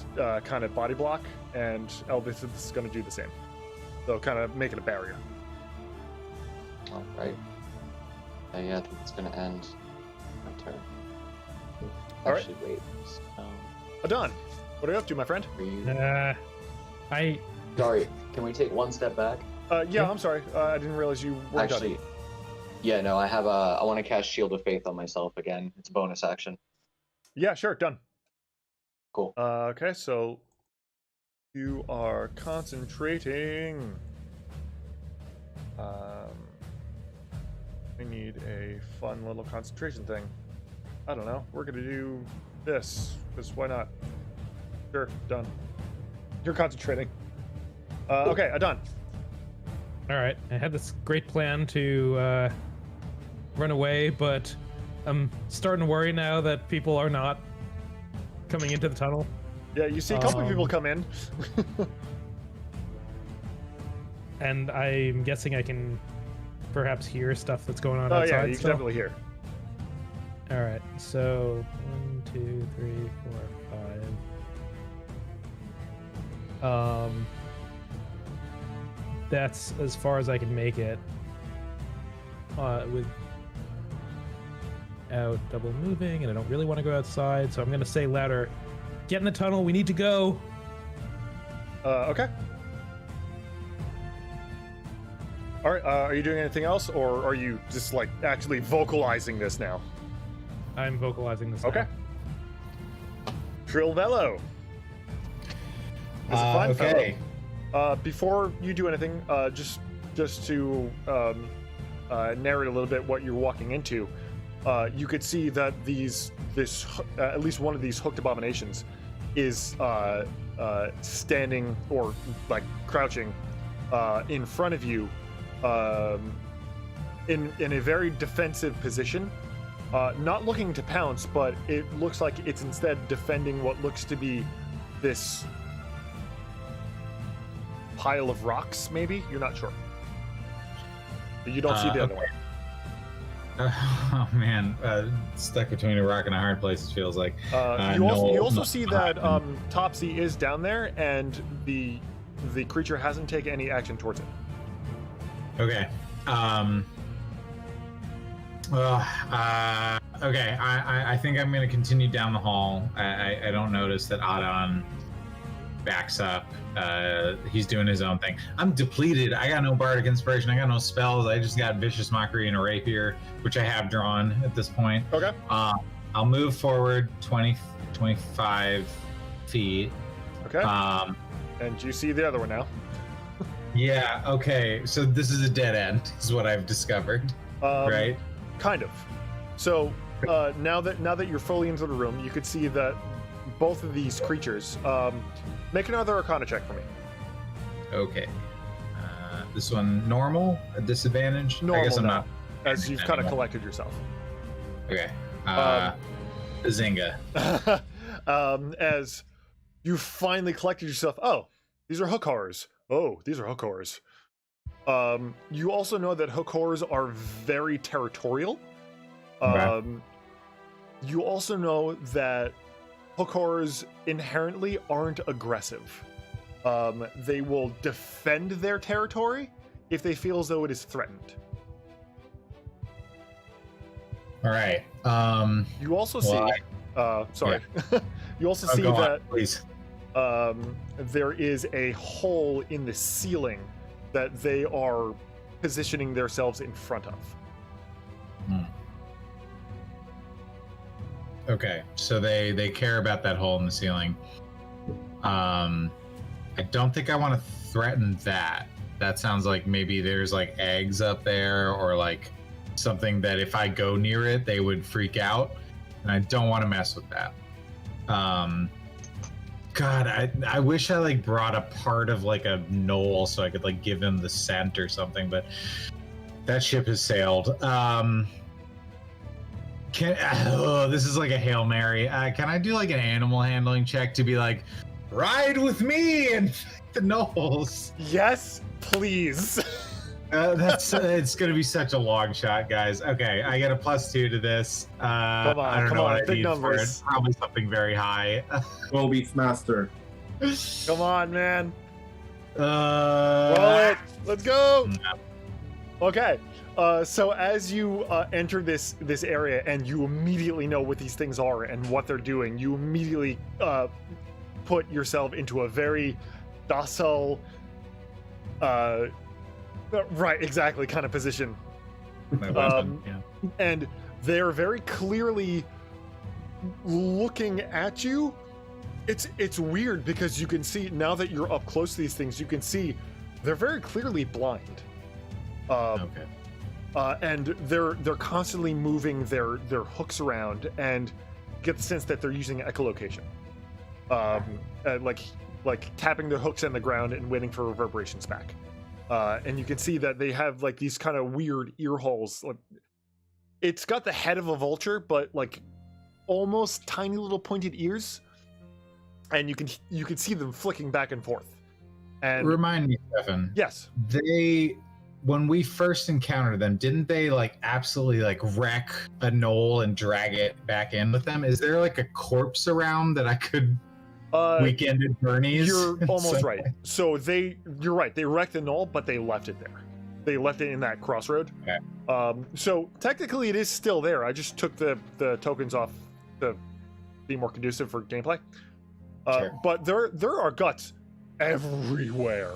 kind of body block, and Elvis is going to do the same. So kind of make it a barrier. All right. Yeah, I think it's going to end my turn. All Actually, wait. Adon, what are you up to, my friend? Are you... I Sorry, can we take one step back? Yeah, I'm sorry. I didn't realize you weren't done. Actually, yeah, no, I have a. I want to cast Shield of Faith on myself again. It's a bonus action. Yeah, sure, done. Cool. Okay, so you are concentrating. I need a fun little concentration thing. I don't know. We're gonna do this, because why not? Sure, done. You're concentrating. Okay, Adon. All right. I had this great plan to run away, but I'm starting to worry now that people are not coming into the tunnel. Yeah, you see a couple of people come in. And I'm guessing I can perhaps hear stuff that's going on outside. Yeah, you can still? definitely hear. All right. So 1, 2, 3, 4, 5. That's as far as I can make it. Without double moving, and I don't really want to go outside, so I'm gonna say louder. Get in the tunnel. We need to go. Okay. All right. Are you doing anything else, or are you just like actually vocalizing this now? I'm vocalizing this. Okay. Trilvello. Okay. Before you do anything, just to narrate a little bit what you're walking into, you could see that at least one of these hooked abominations is standing or like crouching in front of you in a very defensive position, not looking to pounce, but it looks like it's instead defending what looks to be this pile of rocks, maybe? You're not sure. But you don't see the other one. Oh man, stuck between a rock and a hard place, it feels like. You also see that Topsy is down there, and the creature hasn't taken any action towards it. Okay. Okay, I think I'm going to continue down the hall. I don't notice that Adon backs up. He's doing his own thing. I'm depleted. I got no bardic inspiration. I got no spells. I just got vicious mockery and a rapier, which I have drawn at this point. Okay. I'll move forward 25 feet. Okay. And you see the other one now. Yeah. Okay. So this is a dead end, is what I've discovered. Right. Kind of. So now that you're fully into the room, you could see that both of these creatures. Make another Arcana check for me. Okay. This one normal, a disadvantage. Normal, I guess I'm now, not. as you've kind of collected yourself. Okay. Zynga. As you finally collected yourself. Oh, these are hook horrors. Oh, these are hook horrors. You also know that hook horrors are very territorial. Okay. You also know that hook horrors inherently aren't aggressive. They will defend their territory if they feel as though it is threatened. All right. You also see. Sorry. Yeah. You also see that please. there is a hole in the ceiling that they are positioning themselves in front of. Okay, so they care about that hole in the ceiling. I don't think I want to threaten that. That sounds like maybe there's like eggs up there or like something that if I go near it, they would freak out. And I don't want to mess with that. God, I wish I like brought a part of like a gnoll so I could like give him the scent or something, but that ship has sailed. This is like a Hail Mary. Can I do like an animal handling check to be like, ride with me and fight the gnolls? Yes, please. It's gonna be such a long shot, guys. Okay, I get a +2 to this. Come on, I don't come know on, what I big need for numbers. it. Probably something very high. Go Beastmaster. Come on, man. Uh, Roll it. Let's go. No. Okay. So as you enter this area and you immediately know what these things are and what they're doing, you immediately put yourself into a very docile, right, exactly, kind of position. My weapon, yeah. And they're very clearly looking at you. It's weird because you can see, now that you're up close to these things, you can see they're very clearly blind. Okay. And they're constantly moving their hooks around, and get the sense that they're using echolocation, like tapping their hooks in the ground and waiting for reverberations back. And you can see that they have like these kind of weird ear holes. It's got the head of a vulture, but like almost tiny little pointed ears, and you can see them flicking back and forth. And Remind me, Stefan. yes, When we first encountered them, didn't they like absolutely like wreck a gnoll and drag it back in with them? Is there like a corpse around that I could weekend at Bernie's? You're almost right. So you're right. They wrecked the gnoll, but they left it there. They left it in that crossroad. Okay. So technically, it is still there. I just took the tokens off to be more conducive for gameplay. Sure. But there are guts everywhere.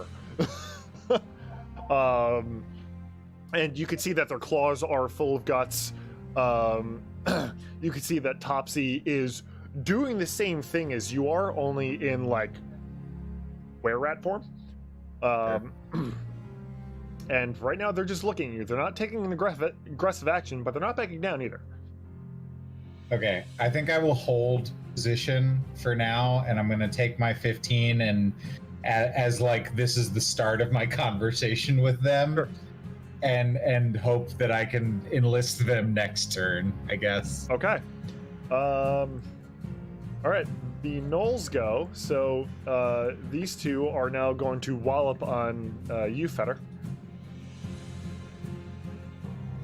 And you can see that their claws are full of guts. You can see that Topsy is doing the same thing as you are, only in like were-rat form. And right now they're just looking at you. They're not taking an aggressive action, but they're not backing down either. Okay, I think I will hold position for now, and I'm going to take my 15 and as like this is the start of my conversation with them. Sure. And hope that I can enlist them next turn, I guess. Okay. All right. The gnolls go. So these two are now going to wallop on you, Fetter.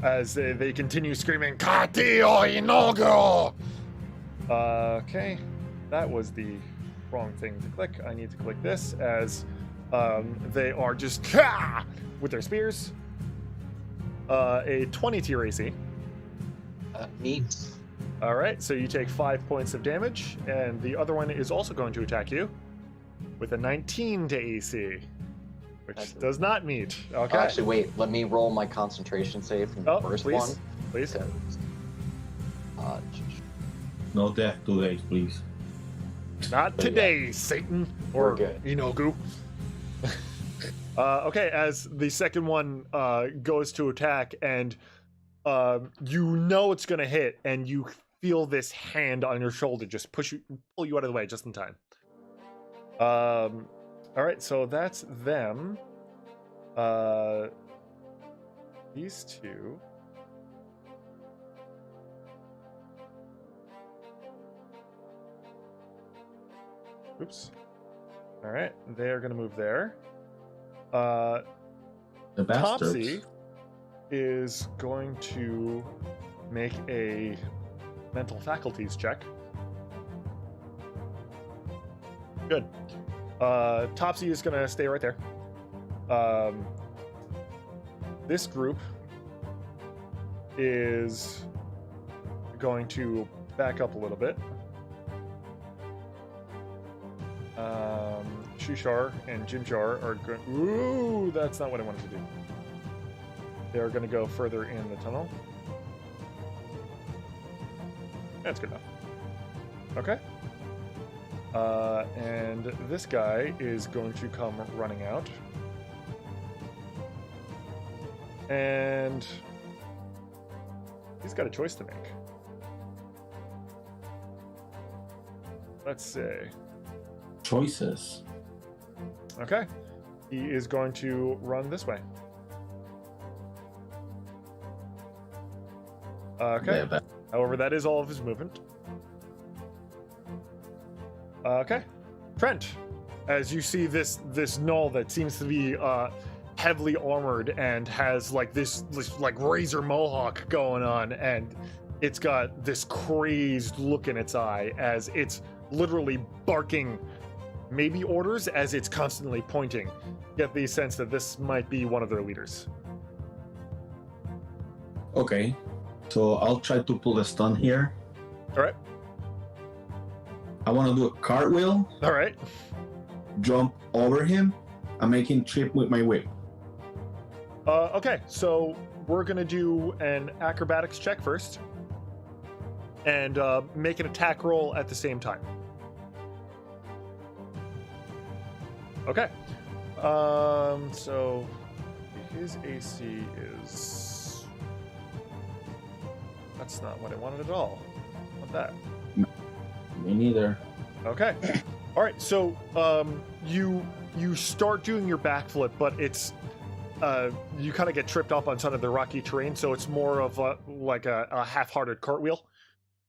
As they continue screaming, Kati oi nogo! Okay. That was the wrong thing to click. I need to click this as they are just with their spears. A 20 to your AC. Meets. All right, so you take 5 points of damage, and the other one is also going to attack you with a 19 to AC, which does not meet. Okay. Actually, wait. Let me roll my concentration save from the first please, one. please. No death today, please. Not today, Satan or We're good. Inogu. Okay, as the second one goes to attack, and you know it's going to hit, and you feel this hand on your shoulder just pull you out of the way just in time. All right, so that's them. These two. Oops. All right, they're going to move there. The bastards. Topsy is going to make a mental faculties check. Good. Topsy is going to stay right there. This group is going to back up a little bit. Shushar and Jimjar are going. Ooh, that's not what I wanted to do. They're going to go further in the tunnel. That's good enough. Okay. And this guy is going to come running out. And he's got a choice to make. Let's see. Choices. Okay. He is going to run this way. Okay. Yeah, However, that is all of his movement. Okay. Trent, as you see this gnoll that seems to be heavily armored and has like this like razor mohawk going on, and it's got this crazed look in its eye as it's literally barking maybe orders as it's constantly pointing. Get the sense that this might be one of their leaders. Okay. So I'll try to pull a stun here. All right. I want to do a cartwheel, All right. jump over him, and make him trip with my whip. Okay, so we're gonna do an acrobatics check first, and make an attack roll at the same time. Okay. So his AC is. That's not what I wanted at all. Not that. Me neither. Okay. All right. So you start doing your backflip, but it's you kind of get tripped up on some of the rocky terrain, so it's more of like a half-hearted cartwheel.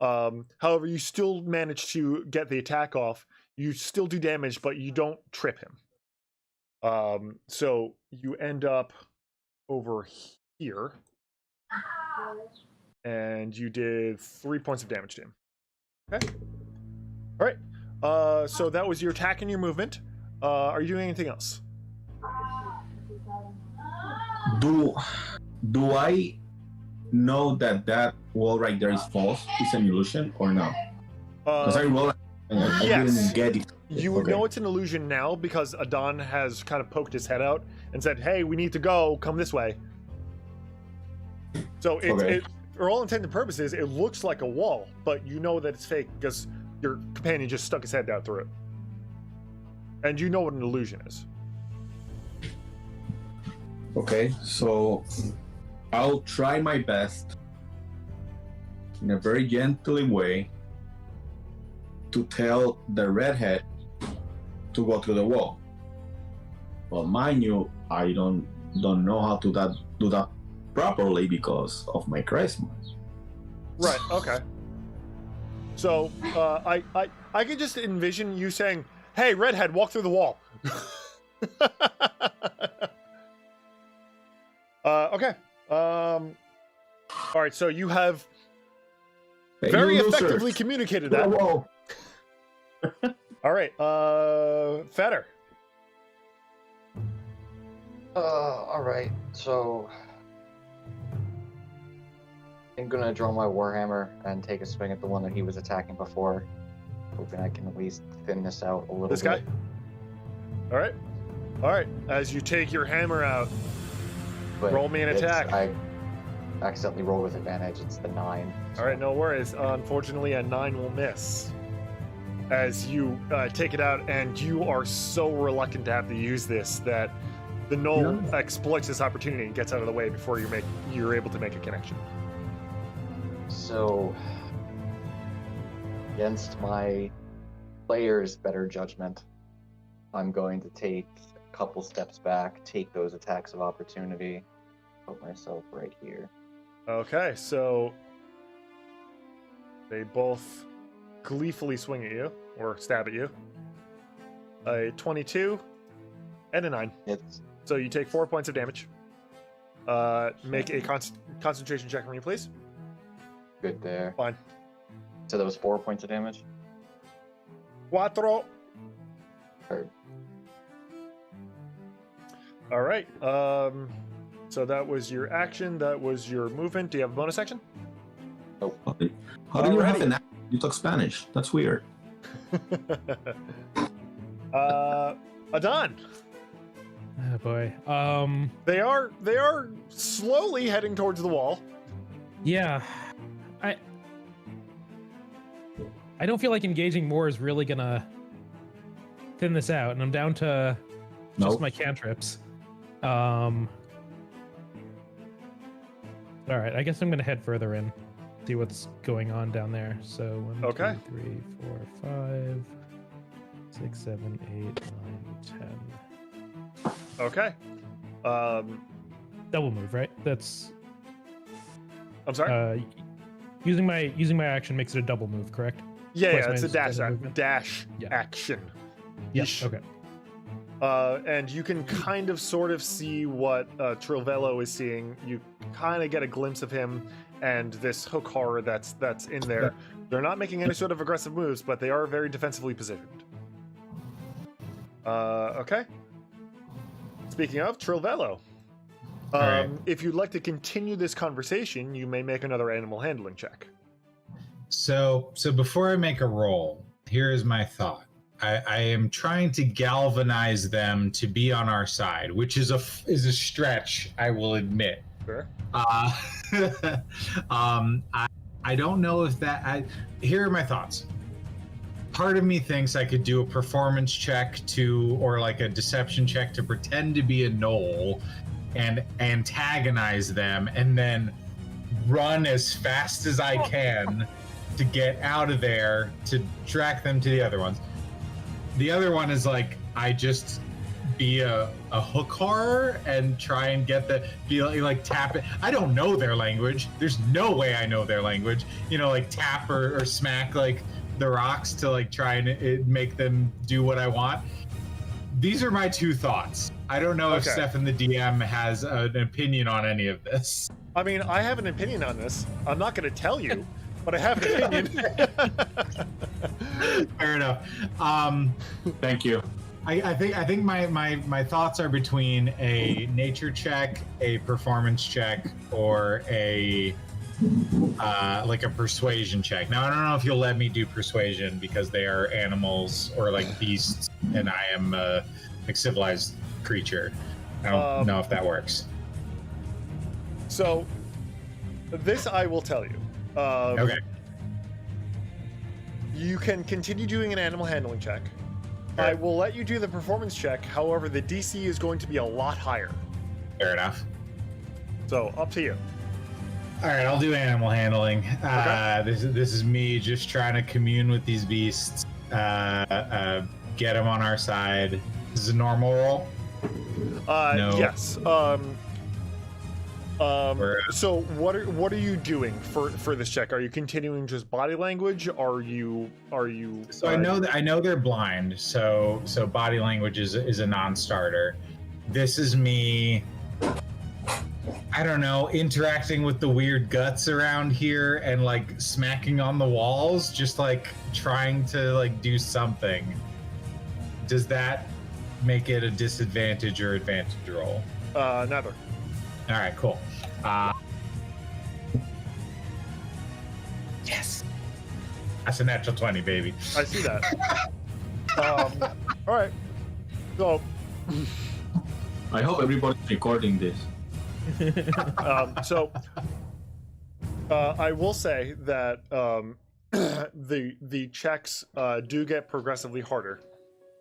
However, you still manage to get the attack off. You still do damage, but you don't trip him. So you end up over here, and you did 3 points of damage to him. Okay. All right. So that was your attack and your movement. Are you doing anything else? Do I know that wall right there is false? It's an illusion or no? Because I rolled and I yes. didn't get it. You would know it's an illusion now because Adon has kind of poked his head out and said, "Hey, we need to go. Come this way." So it for all intents and purposes, it looks like a wall, but you know that it's fake because your companion just stuck his head down through it, and you know what an illusion is. Okay, so I'll try my best in a very gentle way to tell the redhead to go through the wall. But mind you, I don't know how to do that properly because of my charisma. Right. Okay. So I could just envision you saying, "Hey, redhead, walk through the wall." Okay. All right. So you have Hey, very you effectively losers. communicated Through the that. wall. All right. Fetter. All right. So I'm gonna draw my warhammer and take a swing at the one that he was attacking before, hoping I can at least thin this out a little This bit. guy. All right. All right. As you take your hammer out, But roll me an attack. I accidentally rolled with advantage. It's the 9. all right. No worries. Unfortunately, a 9 will miss. As you take it out, and you are so reluctant to have to use this that the gnoll exploits this opportunity and gets out of the way before you're able to make a connection. So, against my player's better judgment, I'm going to take a couple steps back, take those attacks of opportunity, put myself right here. Okay, so they both gleefully swing at you, or stab at you. A 22 and a 9. It's So you take 4 points of damage. Make a concentration check for me, please. good there. Fine. So that was 4 points of damage? Cuatro. Or, All right. So that was your action. That was your movement. Do you have a bonus action? How do you have Alrighty. an accent? You talk Spanish. That's weird. Adon. Oh boy. They are slowly heading towards the wall. Yeah. I don't feel like engaging more is really gonna thin this out, and I'm down to just Nope. my cantrips. All right, I guess I'm gonna head further in, see what's going on down there. So 1, Okay. 2, 3, 4, 5, 6, 7, 8, 9, 10. Okay. Double move, right? That's I'm sorry. using my action makes it a double move, correct? Yeah, twice it's a my dash movement. Yeah. action. Yes. Okay. And you can kind of sort of see what Trilvello is seeing. You kind of get a glimpse of him and this Hokar that's in there. They're not making any sort of aggressive moves, but they are very defensively positioned. Okay. Speaking of Trilvello, right. if you'd like to continue this conversation, you may make another animal handling check. So before I make a roll, here is my thought. I am trying to galvanize them to be on our side, which is a stretch, I will admit. Sure. I don't know if that. Here are my thoughts. Part of me thinks I could do a performance check or like a deception check to pretend to be a gnoll and antagonize them, and then run as fast as I can to get out of there to track them to the other ones. The other one is like, I just be a hook horror and try and be like tap it. I don't know their language. There's no way I know their language. Like tap or smack like the rocks to like try and make them do what I want. These are my two thoughts. I don't know if Stefan the DM has an opinion on any of this. I mean, I have an opinion on this. I'm not going to tell you, but I have an opinion. Fair enough. Thank you. I think my thoughts are between a nature check, a performance check, or a like a persuasion check. Now I don't know if you'll let me do persuasion because they are animals or like beasts, and I am a like civilized creature. I don't know if that works. So, this I will tell you. Okay. You can continue doing an animal handling check. Sure. I will let you do the performance check. However, the DC is going to be a lot higher. Fair enough. So, up to you. All right, I'll do animal handling. Okay. This is me just trying to commune with these beasts, get them on our side. This is a normal roll. No. Yes. So what are you doing for this check? Are you continuing just body language? Are you? So I know they're blind. So body language is a non-starter. This is me. I don't know, interacting with the weird guts around here and like smacking on the walls, just like trying to like do something. Does that make it a disadvantage or advantage roll? Neither. All right, cool. Yes. That's a natural 20, baby. I see that. All right. So, I hope everybody's recording this. I will say that the checks do get progressively harder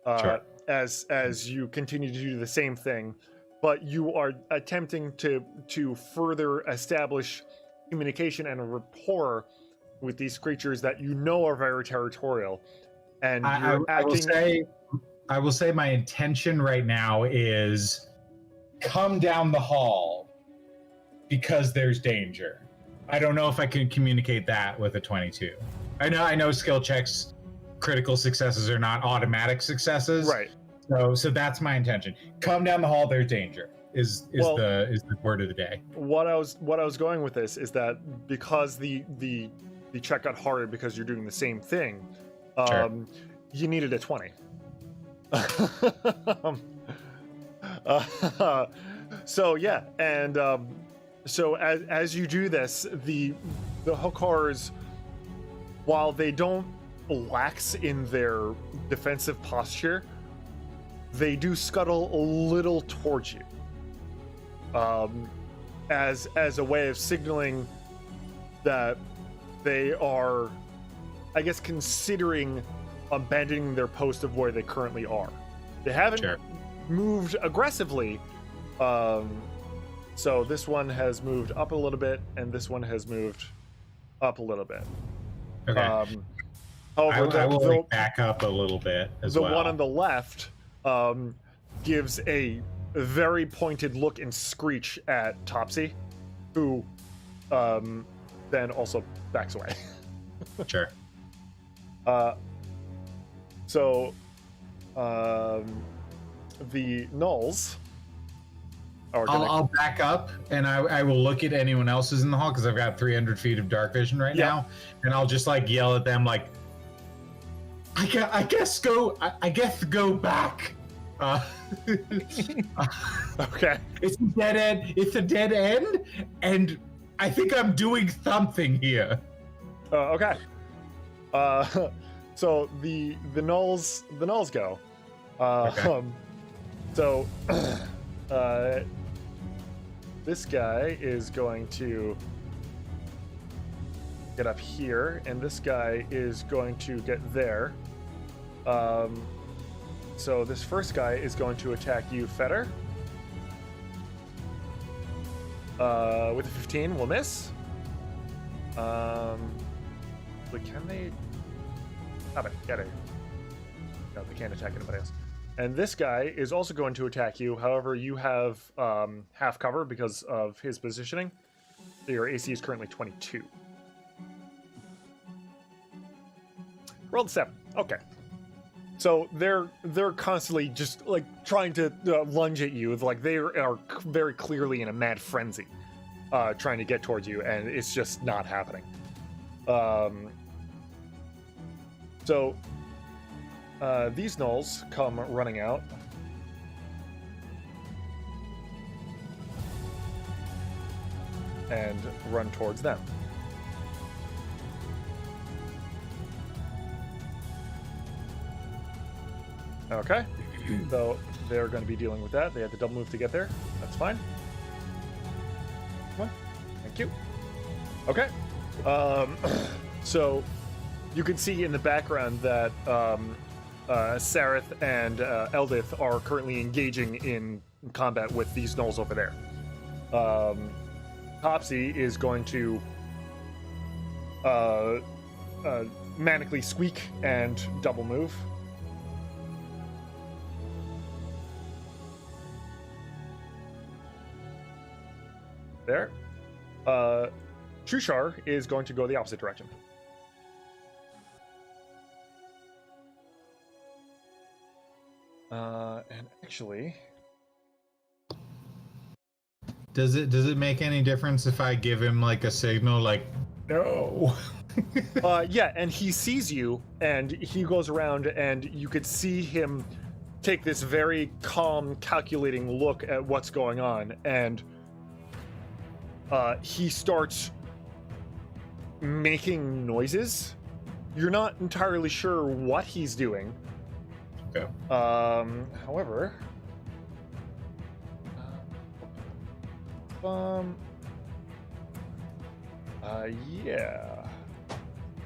Sure. as you continue to do the same thing, but you are attempting to further establish communication and a rapport with these creatures that you know are very territorial, and you're acting. I will say my intention right now is come down the hall because there's danger. I don't know if I can communicate that with a 22. I know skill checks, critical successes are not automatic successes. Right. So that's my intention. Come down the hall, there's danger. Is the word of the day. What I was going with this is that because the check got harder because you're doing the same thing, Sure. You needed a 20. So yeah, and so as you do this, the Hokars, while they don't lax in their defensive posture, they do scuttle a little towards you, as a way of signaling that they are, I guess, considering abandoning their post of where they currently are. They haven't moved aggressively. So this one has moved up a little bit, and this one has moved up a little bit. Okay. However, I will back up a little bit as well. The one on the left gives a very pointed look and screech at Topsy, who then also backs away. Sure. So the Gnolls are gonna... I'll back up, and I will look at anyone else's in the hall because I've got 300 feet of dark vision right now, and I'll just like yell at them like, I guess go back. Okay. It's a dead end. It's a dead end, and I think I'm doing something here. Okay. So the Gnolls go. Okay. So this guy is going to get up here, and this guy is going to get there. So this first guy is going to attack you, Fetter. With a 15, will miss. But can they? Stop it! Get it. No, they can't attack anybody else. And this guy is also going to attack you. However, you have half cover because of his positioning. So your AC is currently 22. Rolled 7. Okay. So they're constantly just like trying to lunge at you. Like they are very clearly in a mad frenzy, trying to get towards you, and it's just not happening. So these Gnolls come running out. And run towards them. Okay, so they're going to be dealing with that. They had the double move to get there. That's fine. Come on. Thank you. Okay. So you can see in the background that Sareth and Eldith are currently engaging in combat with these Gnolls over there. Topsy is going to manically squeak and double move. There. Trushar is going to go the opposite direction. And actually... Does it make any difference if I give him like a signal like, no? Yeah, and he sees you, and he goes around, and you could see him take this very calm, calculating look at what's going on, and he starts making noises. You're not entirely sure what he's doing. Okay. However, yeah.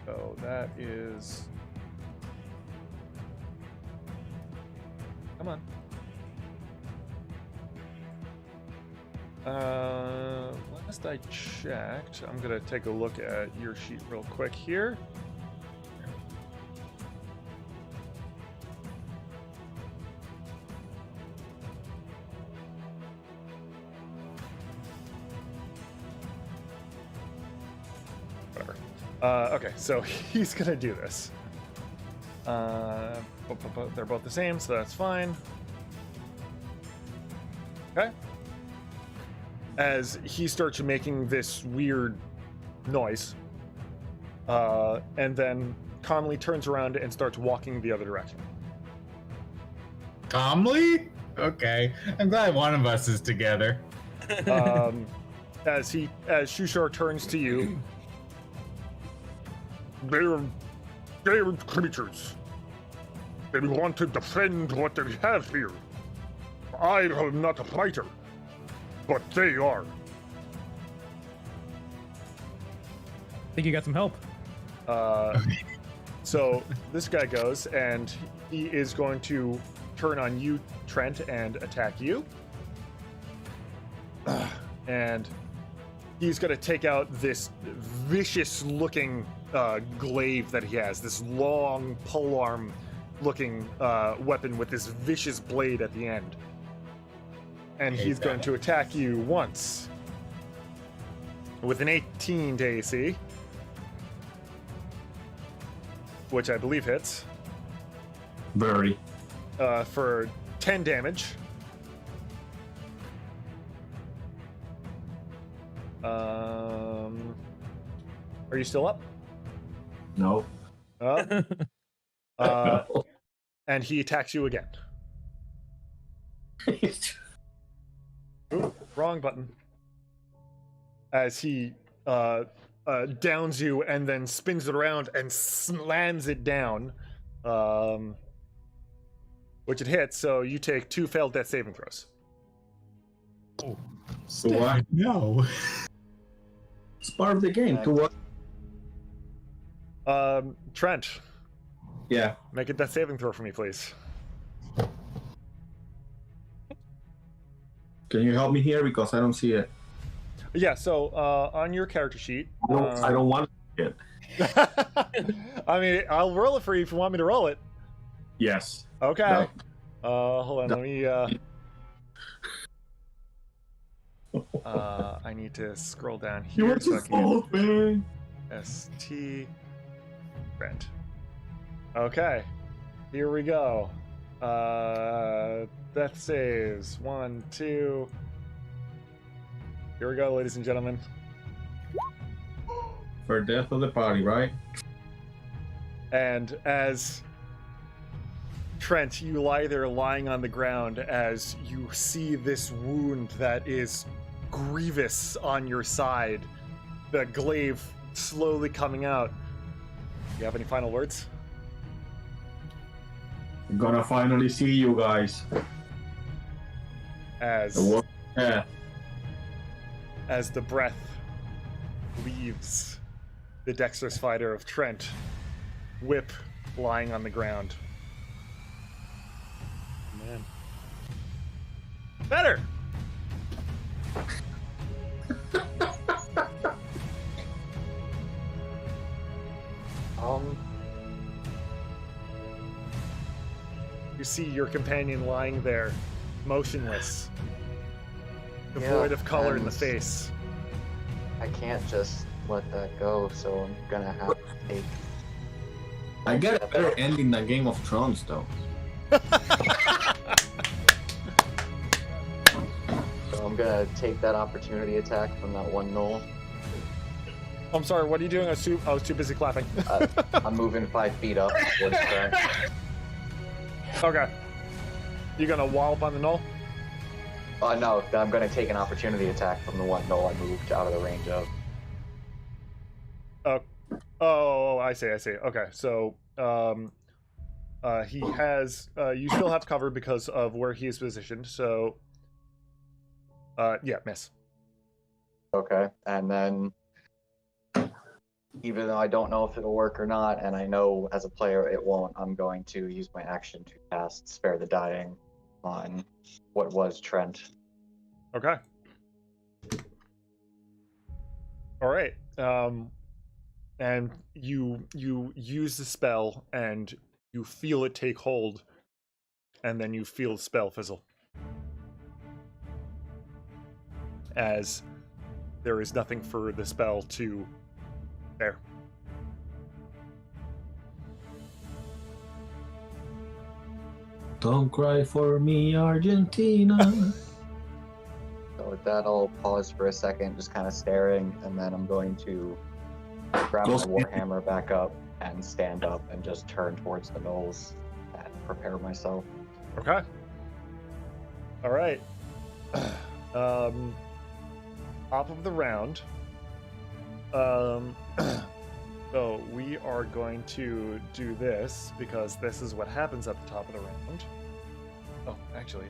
So that is. Come on. Last I checked, I'm gonna take a look at your sheet real quick here. Whatever. Okay, so he's gonna do this. They're both the same, so that's fine. Okay. As he starts making this weird noise, and then calmly turns around and starts walking the other direction. Calmly? Okay. I'm glad one of us is together. As Shushar turns to you, they're creatures. They want to defend what they have here. I am not a fighter. But they are. I think you got some help. So this guy goes, and he is going to turn on you, Trent, and attack you. And he's going to take out this vicious-looking glaive that he has, this long polearm-looking weapon with this vicious blade at the end. And he's going to attack you once with an 18 to AC, which I believe hits. Very. For 10 damage. Are you still up? No. And he attacks you again. Ooh, wrong button. As he downs you and then spins it around and slams it down, which it hits. So you take 2 failed death saving throws. Oh, So what? no. It's part of the game. To what? Trent, Yeah. make a death saving throw for me, please. Can you help me here because I don't see it. Yeah. So on your character sheet, I don't want it. I mean, I'll roll it for you if you want me to roll it. Yes. Okay. Hold on. Let me. I need to scroll down You here. were So I just can fault, man. ST Trent. Okay. Here we go. Death saves. 1, 2. Here we go, ladies and gentlemen. For death of the party, right? And as Trent, you lie there lying on the ground as you see this wound that is grievous on your side, the glaive slowly coming out. You have any final words? I'm gonna finally see you guys. As Yeah. as the breath leaves the dexterous fighter of Trent, Whip lying on the ground. Man. Better! You see your companion lying there, motionless, devoid of color in the and face. I can't just let that go, so I'm gonna have to take. I get a better ending than Game of Thrones, though. So I'm gonna take that opportunity attack from that one gnoll. I'm sorry, what are you doing? I was too busy clapping. I'm moving 5 feet up towards Trent. Okay. You gonna wallop on the knoll? No, I'm gonna take an opportunity attack from the one gnoll I moved out of the range of. Oh, I see. Okay, so he has you still have cover because of where he is positioned. So yeah, miss. Okay, and then even though I don't know if it'll work or not, and I know as a player it won't, I'm going to use my action to cast Spare the Dying on what was Trent. Okay. All right. And you use the spell and you feel it take hold, and then you feel the spell fizzle as there is nothing for the spell to there. Don't cry for me, Argentina. So with that, I'll pause for a second, just kind of staring, and then I'm going to grab my warhammer back up and stand up and just turn towards the gnolls and prepare myself. Okay. All right. Top of the round. So we are going to do this because this is what happens at the top of the round. Oh, actually,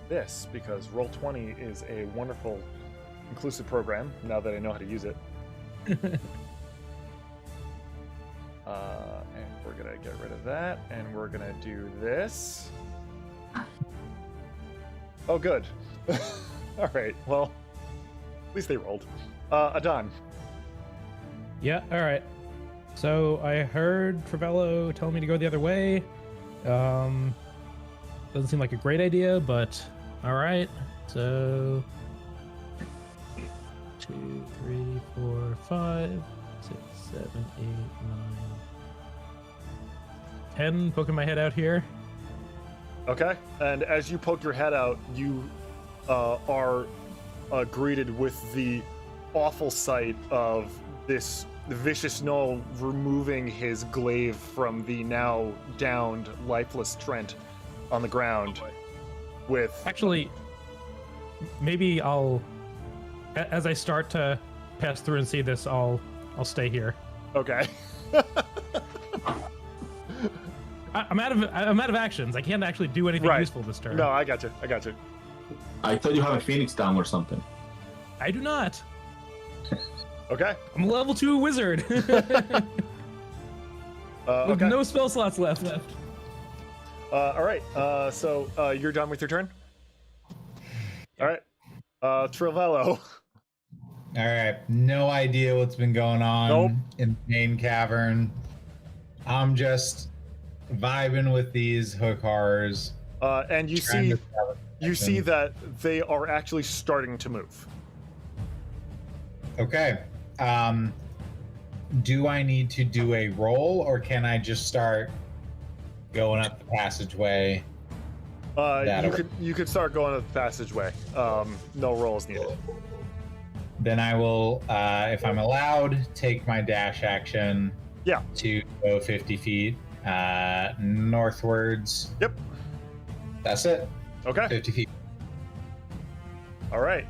this, because Roll20 is a wonderful inclusive program now that I know how to use it. And gonna get rid of that, and we're gonna do this. Oh, good. All right. Well, at least they rolled. Adon. Yeah, all right. So I heard Travello tell me to go the other way. Doesn't seem like a great idea, but all right. So 2, 3, 4, 5, 6, 7, 8, 9, 10. Poking my head out here. Okay. And as you poke your head out, you are greeted with the awful sight of this vicious gnoll removing his glaive from the now downed, lifeless Trent on the ground. With Actually, maybe I'll, as I start to pass through and see this, I'll stay here. okay. I'm out of actions. I can't actually do anything Right. useful this turn. No, I got you. I thought you have a Phoenix down or something. I do not. Okay. I'm a level 2 wizard. With Okay. no spell slots left. All right. So you're done with your turn. All right. Travello. All right, no idea what's been going on Nope. in the main cavern. I'm just vibing with these hookars. And you trying see to establish that they are actually starting to move. Okay. Do I need to do a roll, or can I just start going up the passageway? You could start going up the passageway. No rolls needed. Then I will, if I'm allowed, take my dash action. Yeah. To go 50 feet northwards. Yep. That's it. Okay. 50 feet. All right.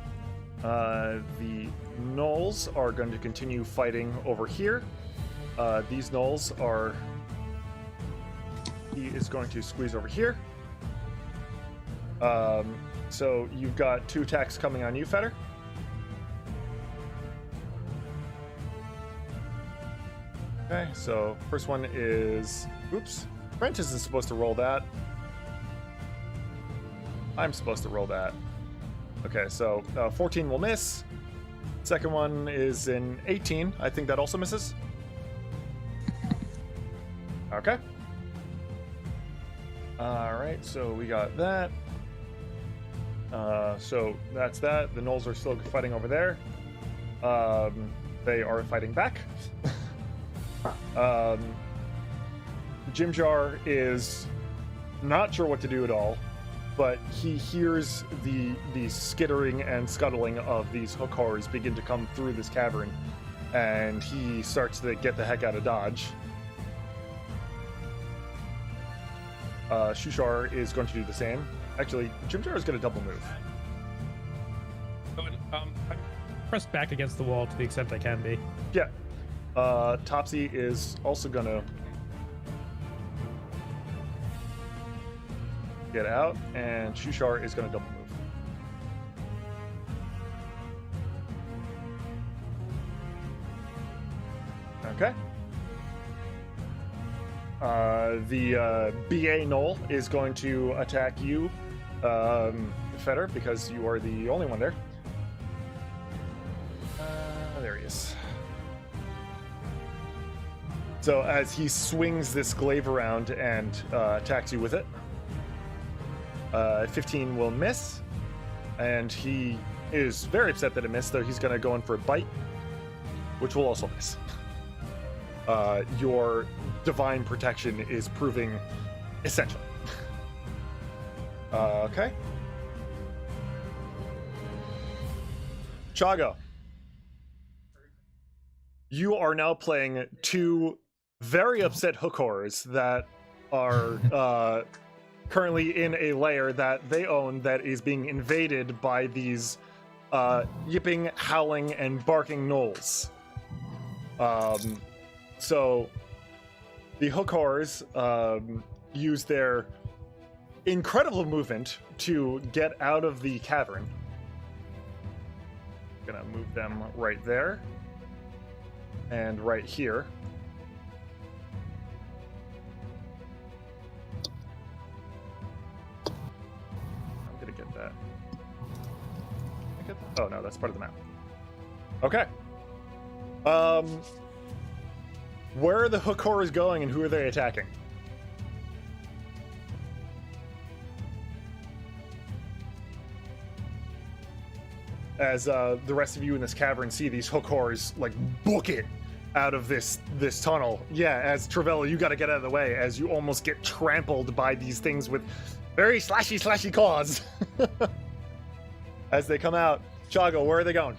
The gnolls are going to continue fighting over here. These gnolls are... He is going to squeeze over here. So you've got 2 attacks coming on you, Fetter. Okay, so first one is... Oops. Brent isn't supposed to roll that. I'm supposed to roll that. Okay, so 14 will miss. Second one is in 18. I think that also misses. Okay. All right, so we got that. So that's that. The gnolls are still fighting over there. They are fighting back. Jimjar is not sure what to do at all, but he hears the skittering and scuttling of these hookars begin to come through this cavern, and he starts to get the heck out of Dodge. Shushar is going to do the same. Actually, Jimjar is going to double move. I'm pressed back against the wall to the extent I can be. Yeah. Topsy is also going to get out, and Shushar is going to double move. Okay. The BA Gnoll is going to attack you, Fetter, because you are the only one there. There he is. So as he swings this glaive around and attacks you with it, 15 will miss, and he is very upset that it missed, though he's going to go in for a bite, which will also miss. Your divine protection is proving essential. Okay. Chago. You are now playing 2 very upset hookers that are currently in a lair that they own that is being invaded by these yipping, howling, and barking gnolls. So the hookers use their incredible movement to get out of the cavern. Gonna move them right there and right here. that's part of the map. Okay. Where are the hook horrors going and who are they attacking? As the rest of you in this cavern see these hook horrors like book it out of this tunnel. Yeah, as Travella, you got to get out of the way as you almost get trampled by these things with very slashy claws. As they come out, Chago, where are they going?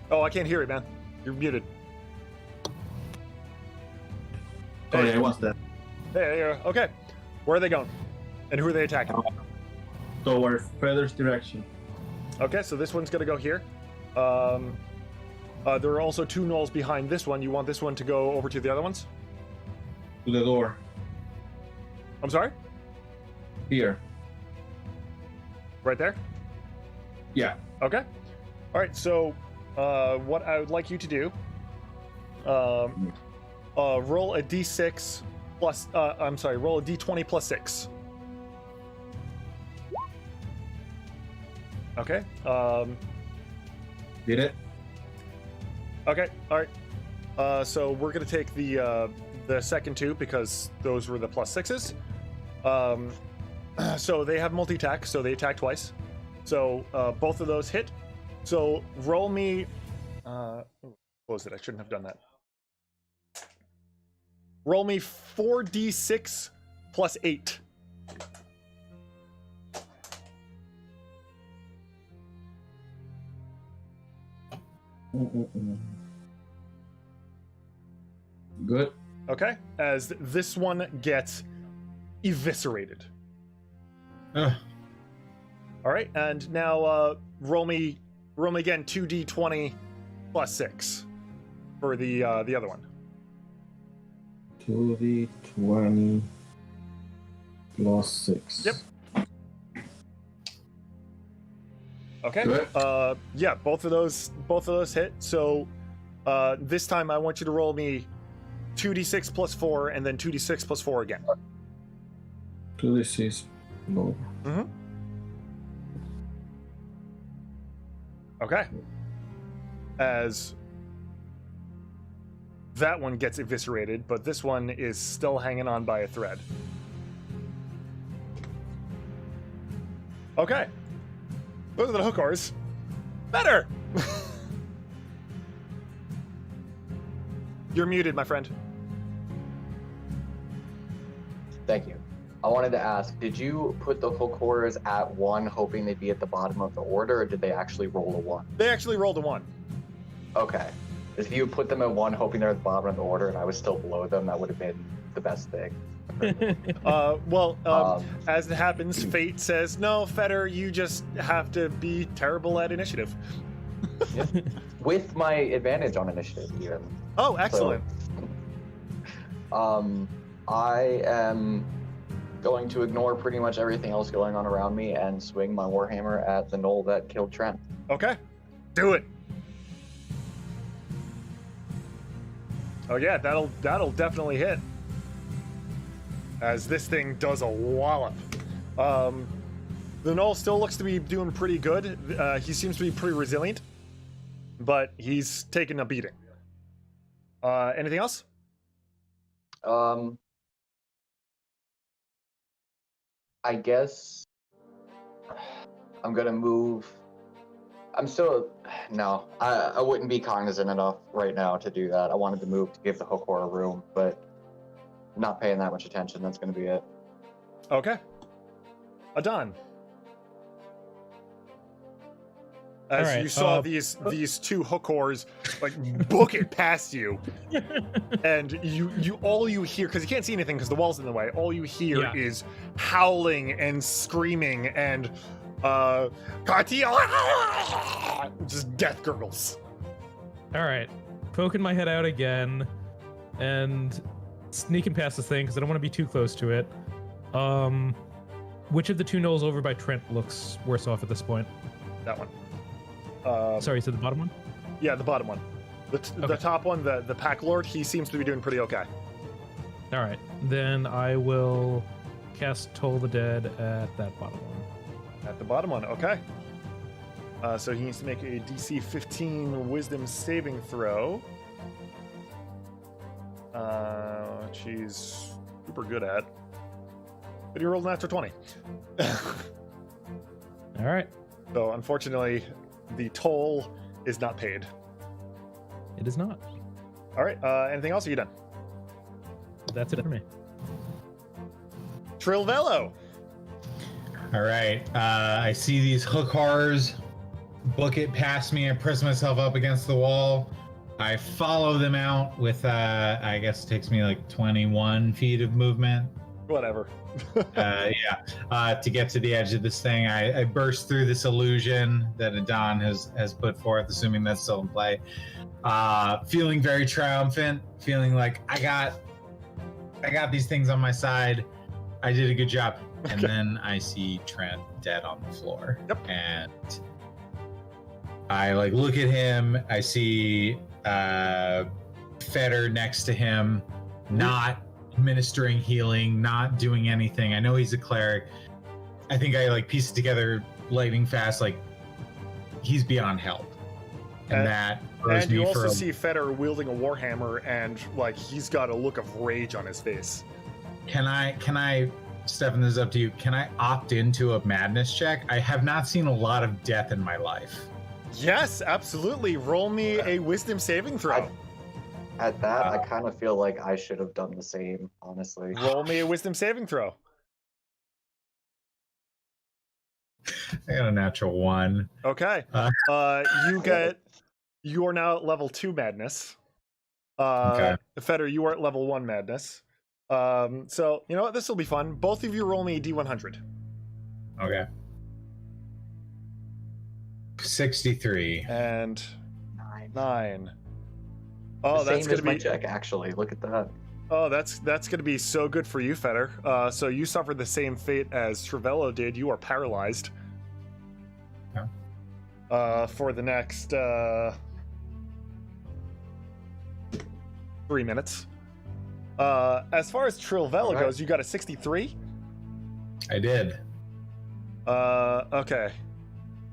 Oh, I can't hear you, man. You're muted. Sorry, I was there. There you go. Okay. Where are they going? And who are they attacking? Toward Feather's direction. Okay, so this one's going to go here. There are also 2 gnolls behind this one. You want this one to go over to the other ones? To the door. I'm sorry? Here. Right there? Yeah. Okay. All right, so what I would like you to do, roll a d6 plus, roll a d20 plus 6. Okay. Did it? Okay, all right. So we're going to take the second 2 because those were the plus 6s. So they have multi-attack, so they attack twice. So both of those hit. So roll me... what was it? I shouldn't have done that. Roll me 4d6 plus 8. Good. Okay, as this one gets eviscerated. Ugh. All right, and now roll me again 2d20 plus 6 for the other one. 2d20 plus 6. Yep. Okay. Good. Yeah, both of those hit. So this time I want you to roll me 2d6 plus 4 and then 2d6 plus 4 again. 2d6 low. Mm-hmm. Okay. As that one gets eviscerated, but this one is still hanging on by a thread. Okay. Those are the hookers. Better! You're muted, my friend. Thank you. I wanted to ask, did you put the hook horrors at 1 hoping they'd be at the bottom of the order, or did they actually roll a 1? They actually rolled a 1. Okay. If you put them at 1 hoping they're at the bottom of the order and I was still below them, that would have been the best thing. As it happens, fate says, no, Fetter, you just have to be terrible at initiative. Yeah. With my advantage on initiative, even. Oh, excellent. So, I am going to ignore pretty much everything else going on around me and swing my warhammer at the gnoll that killed Trent. Okay. Do it. Oh yeah, that'll definitely hit. As this thing does a wallop. The gnoll still looks to be doing pretty good. He seems to be pretty resilient, but he's taking a beating. Anything else? I guess I'm gonna move. No, I wouldn't be cognizant enough right now to do that. I wanted to move to give the hook horror room, but not paying that much attention. That's gonna be it. Okay. Adon. As right, you saw these 2 hook whores like book it past you, and you all you hear, because you can't see anything because the wall's in the way, all you hear is howling and screaming and just death gurgles. All right, poking my head out again and sneaking past this thing because I don't want to be too close to it. Which of the 2 gnolls over by Trent looks worse off at this point? That one. Sorry, so the bottom one? Yeah, the bottom one. The top one, the Pack Lord, he seems to be doing pretty okay. All right, then I will cast Toll the Dead at that bottom one. At the bottom one, okay. So he needs to make a DC 15 Wisdom saving throw. Which he's super good at. But he rolled an after 20. All right. So unfortunately, the toll is not paid. It is not. All right. Anything else? Are you done? That's it for me. Trilvello. All right. I see these hook horrors book it past me. I press myself up against the wall. I follow them out with, I guess it takes me like 21 feet of movement. Whatever. To get to the edge of this thing. I burst through this illusion that Adon has put forth, assuming that's still in play. Feeling very triumphant, feeling like I got these things on my side. I did a good job. And Okay. then I see Trent dead on the floor. Yep. And I look at him. I see Feder next to him, not administering healing, not doing anything. I know he's a cleric. I think I piece it together lightning fast, he's beyond help. And that throws And you me also for see Feder wielding a warhammer, and he's got a look of rage on his face. Can I, Stefan, this is up to you. Can I opt into a madness check? I have not seen a lot of death in my life. Yes, absolutely. Roll me a wisdom saving throw. At that, I kind of feel like I should have done the same, honestly. Roll me a wisdom saving throw. I got a natural 1. Okay. You are now at level 2 madness. Okay. Feder, you are at level 1 madness. So you know what? This will be fun. Both of you roll me a D100. Okay. 63. And 9. 9. Oh, The that's same gonna as my be check, actually. Look at that. Oh, that's gonna be so good for you, Feder. So you suffered the same fate as Travello did. You are paralyzed. For the next 3 minutes. As far as Trilvello Okay. goes, you got a 63. I did. Okay.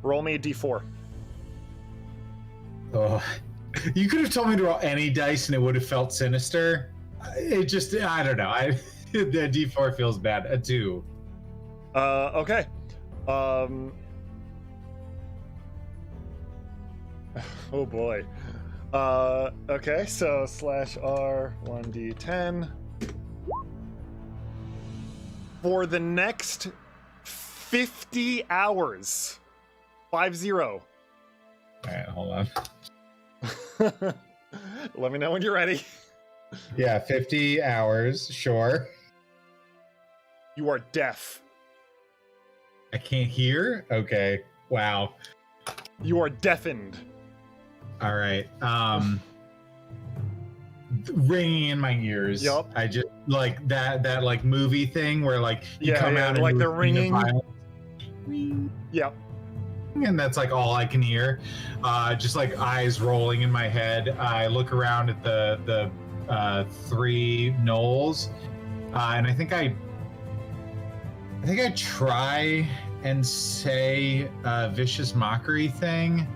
Roll me a D4. Oh, you could have told me to roll any dice and it would have felt sinister. It just, I don't know. The D4 feels bad. A 2. Okay. Oh boy. Okay, so /R 1d10. For the next 50 hours. 50. All right, hold on. Let me know when you're ready. Yeah, 50 hours, sure. You are deaf. I can't hear? Okay. Wow. You are deafened. All right. Ringing in my ears. Yup. I just that movie thing where you come out like and the ringing. Yep. And that's all I can hear. Just eyes rolling in my head. I look around at the 3 gnolls, and I think I try and say a vicious mockery thing.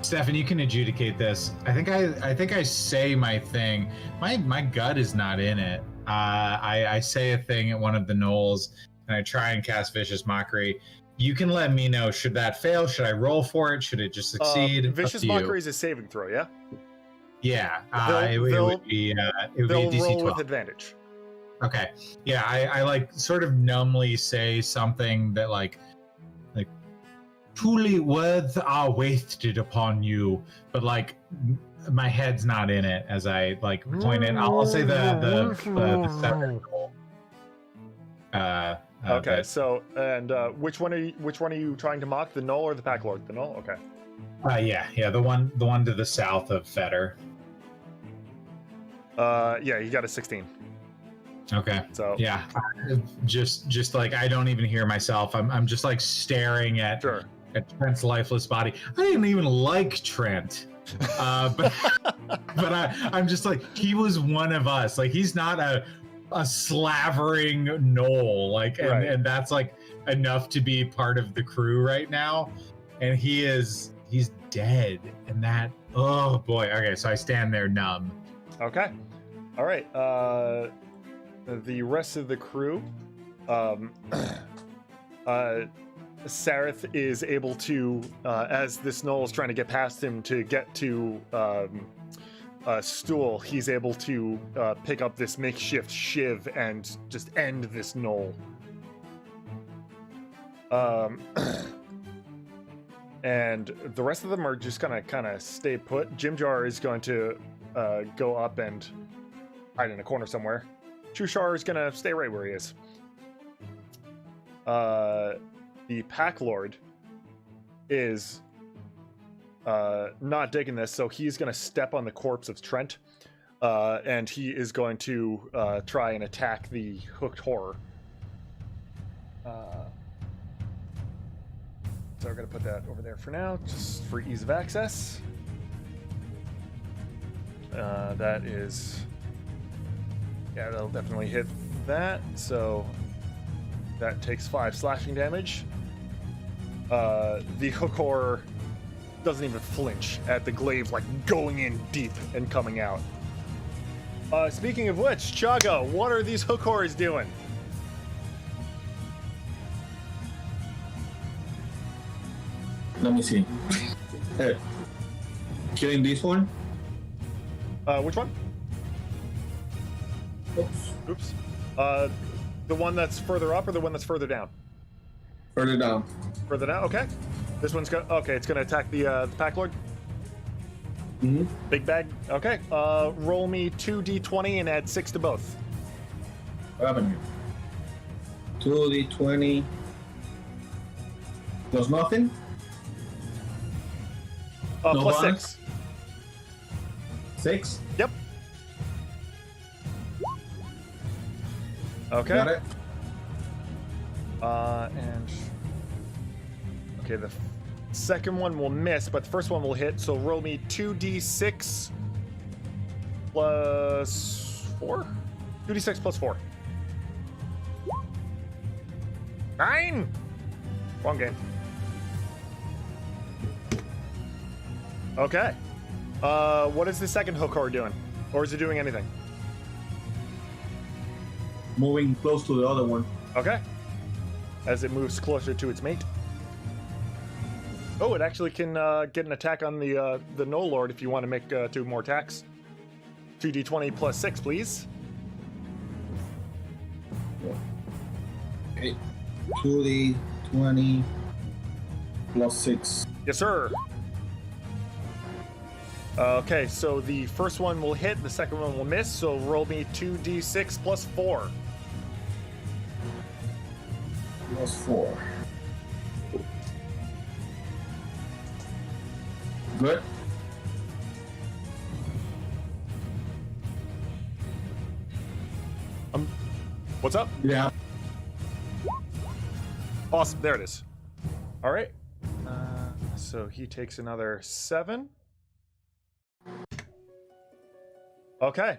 Stefan, you can adjudicate this. I think I say my thing. My gut is not in it. I say a thing at one of the gnolls, and I try and cast vicious mockery. You can let me know. Should that fail? Should I roll for it? Should it just succeed? Up Vicious to you. mockery is a saving throw, yeah? Yeah, it They'll- would be a They'll DC roll 12. with advantage. Okay. Yeah, I sort of numbly say something that like truly words are wasted upon you, but my head's not in it as I point it. I'll say the separate goal. Okay, but, so and which one are you trying to mock? The Gnoll or the Pack Lord? The Gnoll? Okay. yeah, the one to the south of Feder. Yeah, you got a 16. Okay. So Yeah, just I don't even hear myself. I'm just staring at sure. Trent's lifeless body. I didn't even like Trent, but But I'm just like, he was one of us. Like, he's not a slavering gnoll. Like, and that's like enough to be part of the crew right now. And he's dead. And that, oh boy. Okay, so I stand there numb. Okay. All right. The rest of the crew, Sareth is able to, as this gnoll is trying to get past him to get to a stool, he's able to pick up this makeshift shiv and just end this gnoll. And the rest of them are just gonna kind of stay put. Jimjar is going to go up and hide in a corner somewhere. Chushar is gonna stay right where he is. The Pack Lord is not digging this, so he's gonna step on the corpse of Trent, and he is going to try and attack the hooked horror. So we're gonna put that over there for now, just for ease of access. That is, yeah, that'll definitely hit that. So that takes 5 slashing damage. The hook horror doesn't even flinch at the glaive, like going in deep and coming out. Speaking of which, Chago, what are these hook horrors doing? Let me see. Killing this one. Which one? Oops. Oops. The one that's further up or the one that's further down? Further down. Further down. Okay. This one's going. Okay, it's gonna attack the Pack Lord. Mm-hmm. Big bag. Okay. Roll me 2d20 and add 6 to both. Avenue. 2d20 plus nothing. No Plus bonus? 6. 6. Yep. Okay. Got it. And okay, the second one will miss, but the first one will hit. So roll me 2d6 plus 4. 2d6 plus 4. 9. Wrong game. Okay. What is the second hook horror doing, or is it doing anything? Moving close to the other one. Okay. As it moves closer to its mate. Oh, it actually can get an attack on the Gnoll Lord if you want to make 2 more attacks. 2d20 plus 6, please. Okay. 2d20 plus 6. Yes, sir. Okay, so the first one will hit, the second one will miss, so roll me 2d6 plus 4. Plus 4. Good. What's up? Yeah. Awesome, there it is. All right. So he takes another 7. Okay,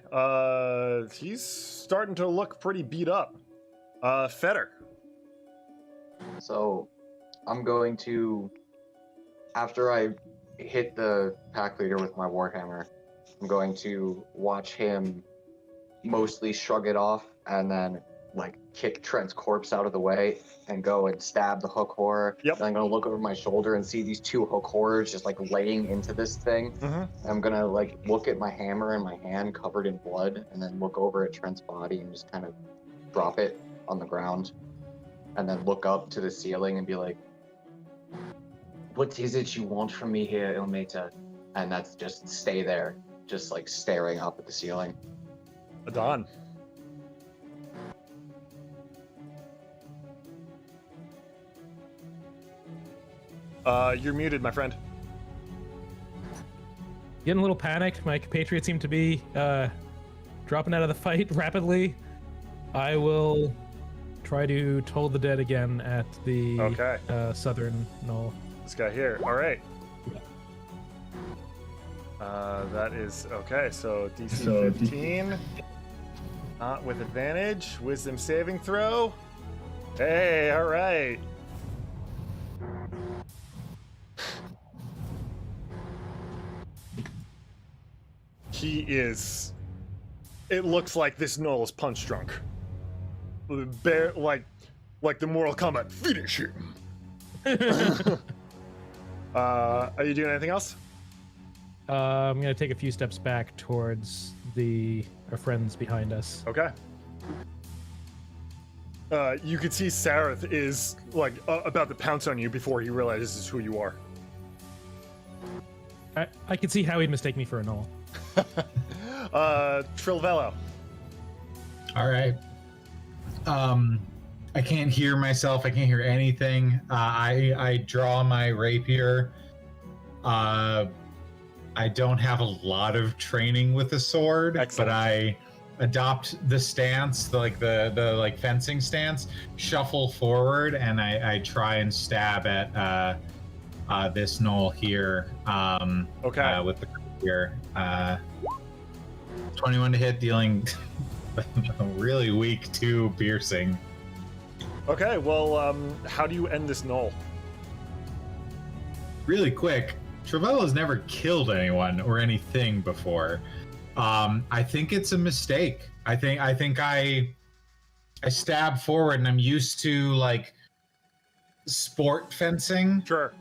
he's starting to look pretty beat up. Fetter. So, I'm going to, after I hit the pack leader with my warhammer, I'm going to watch him mostly shrug it off and then like kick Trent's corpse out of the way and go and stab the hook horror. Yep. And I'm gonna look over my shoulder and see these 2 hook horrors just like laying into this thing. Mm-hmm. I'm gonna like look at my hammer in my hand covered in blood and then look over at Trent's body and just kind of drop it on the ground and then look up to the ceiling and be like, "What is it you want from me here, Ilmeta?" And that's just stay there, just like staring up at the ceiling. Adon. You're muted, my friend. Getting a little panicked. My compatriots seem to be dropping out of the fight rapidly. I will try to toll the dead again at the southern knoll. This guy here. All right. That is okay. So DC 15. Not with advantage. Wisdom saving throw. Hey, all right. He is. It looks like this Gnoll is punch drunk. Bear, like the Mortal Kombat finish him. Are you doing anything else? I'm gonna take a few steps back towards our friends behind us. Okay. You can see Sareth is like about to pounce on you before he realizes who you are. I can see how he'd mistake me for a Gnoll. Trilvello. All right. I can't hear myself. I can't hear anything. I draw my rapier. I don't have a lot of training with a sword. Excellent. But I adopt the stance, the fencing stance, shuffle forward, and I try and stab at this Gnoll here. Okay. With the rapier. 21 to hit, dealing really weak 2 piercing. Okay, well, how do you end this Gnoll? Really quick, Travella's never killed anyone or anything before. I think it's a mistake. I think I stab forward, and I'm used to like sport fencing. Sure.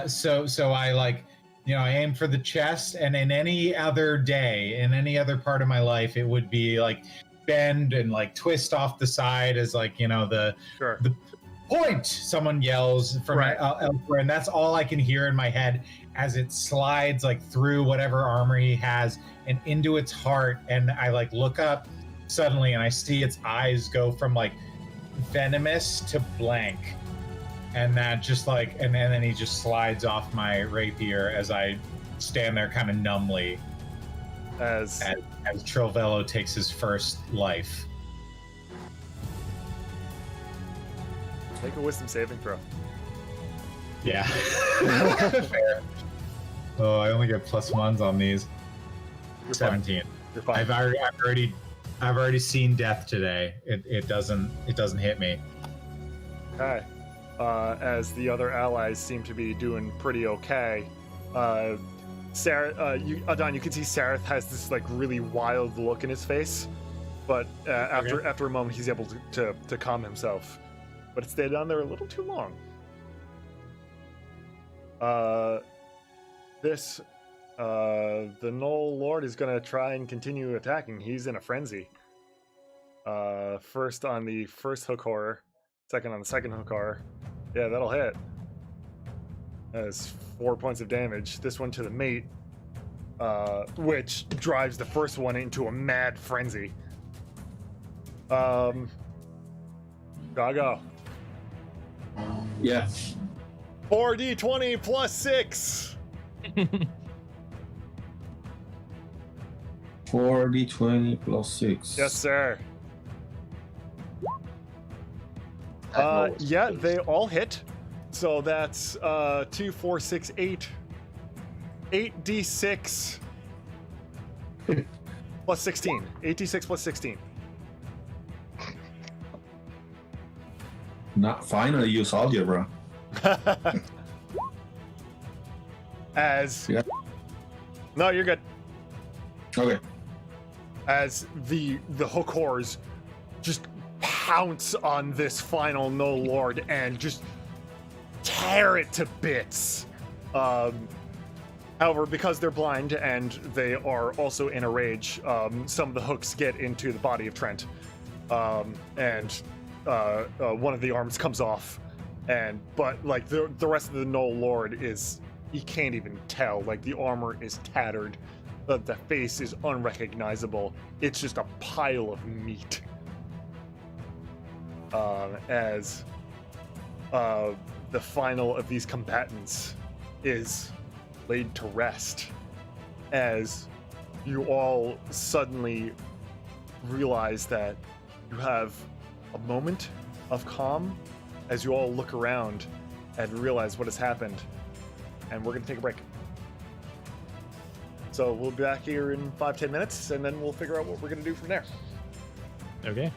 So I like, I aim for the chest, and in any other day, in any other part of my life, it would be like bend and like twist off the side as like, the point, someone yells from elsewhere, and that's all I can hear in my head as it slides like through whatever armor he has and into its heart. And I like look up suddenly, and I see its eyes go from like venomous to blank, and that just like, and then he just slides off my rapier as I stand there kind of numbly as Trilvello takes his first life. Make a wisdom saving throw. Yeah. Fair. Oh, I only get +1s on these. You're 17. Fine. You're fine. I've already seen death today. It doesn't hit me. Okay. As the other allies seem to be doing pretty okay. Sarah, Adon, you can see Sareth has this like really wild look in his face, but after a moment he's able to calm himself. But it stayed on there a little too long. The Gnoll Lord is going to try and continue attacking. He's in a frenzy. First on the first hook horror, second on the second hook horror. Yeah, that'll hit. That's 4 points of damage. This one to the mate, which drives the first one into a mad frenzy. Gaga. Yeah. 4d20 plus 6. 4d20 plus 6. Yes, sir. Yeah, they all hit. So that's 2, 4, 6, 8. 8d6 plus 16. 8d6 plus 16. Not finally use algebra. Yeah. No, you're good. Okay. As the hook horrors just pounce on this final Gnoll Lord and just tear it to bits. However, because they're blind and they are also in a rage, some of the hooks get into the body of Trent, and one of the arms comes off, but like the rest of the Gnoll Lord he can't even tell. Like the armor is tattered, the face is unrecognizable. It's just a pile of meat. As the final of these combatants is laid to rest, as you all suddenly realize that you have a moment of calm as you all look around and realize what has happened. And we're going to take a break. So we'll be back here in 5-10 minutes, and then we'll figure out what we're going to do from there. Okay.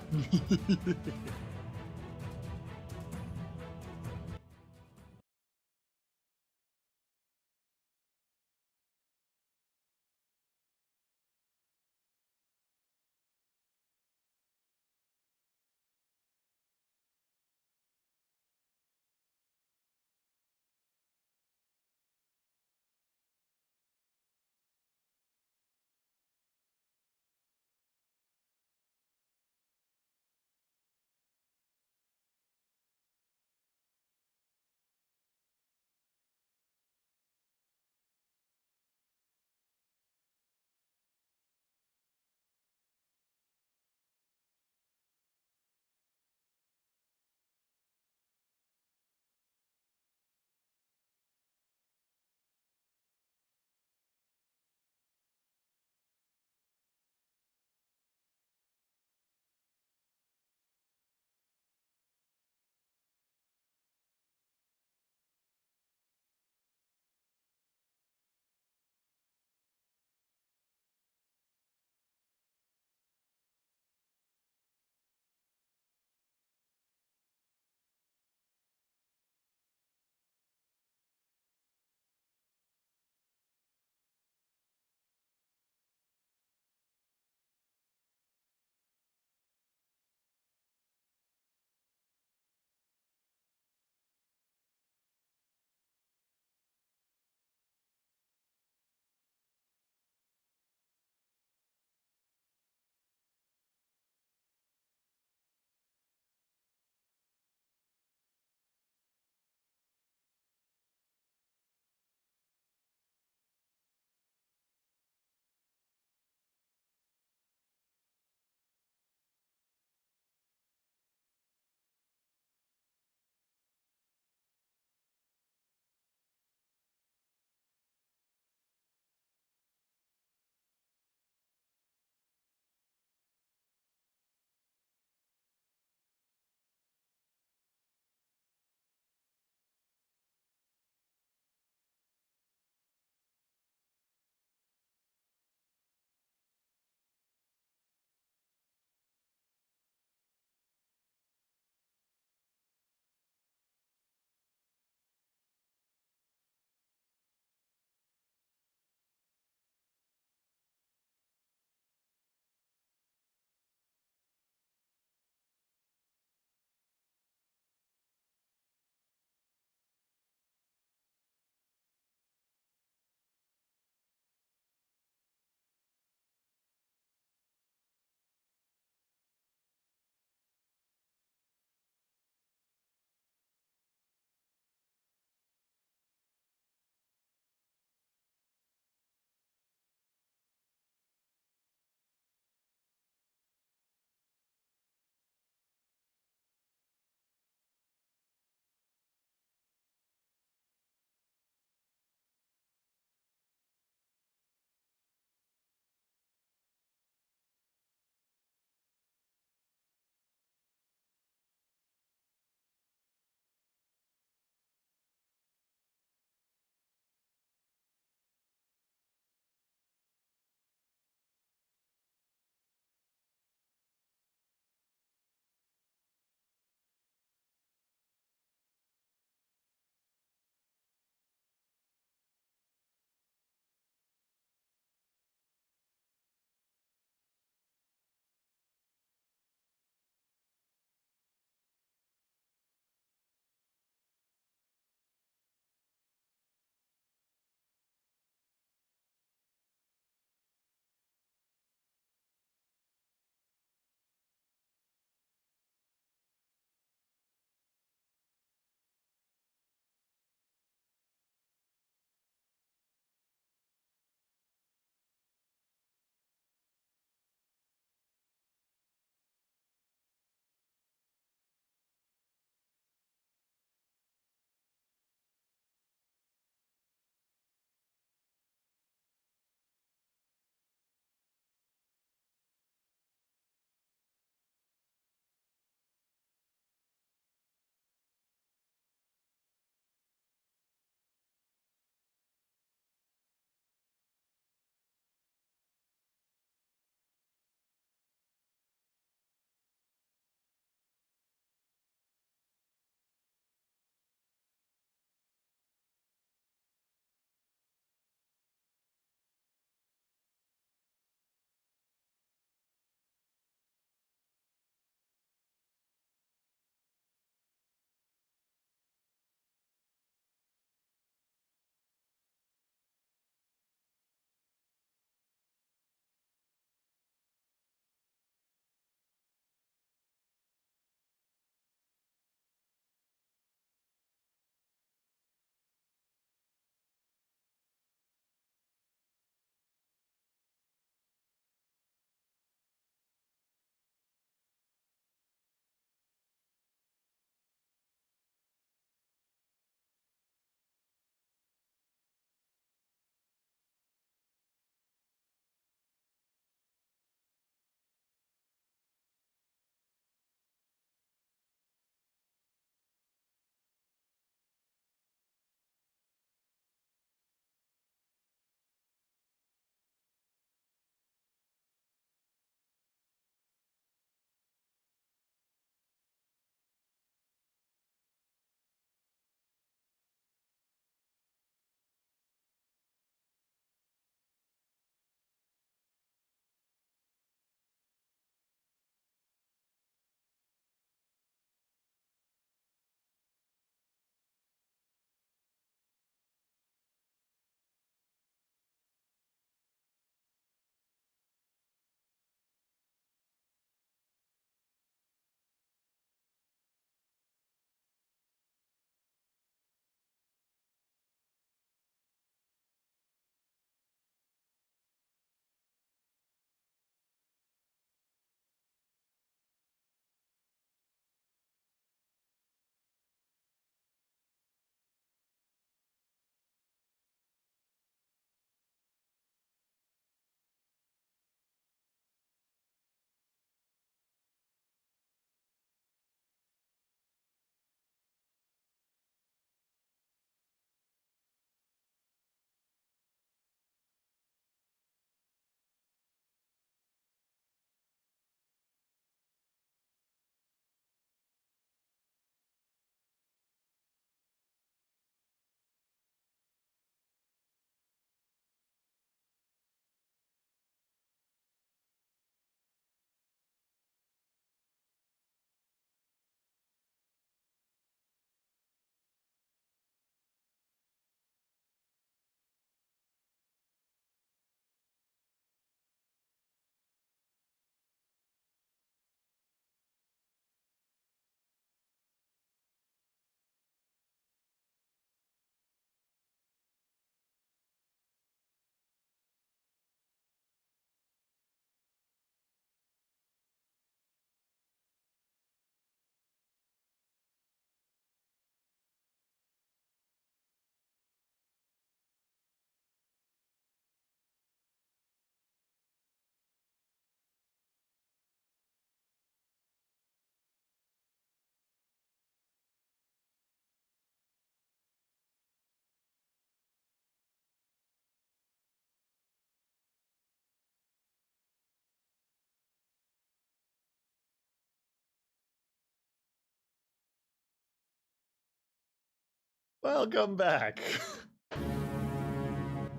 Welcome back.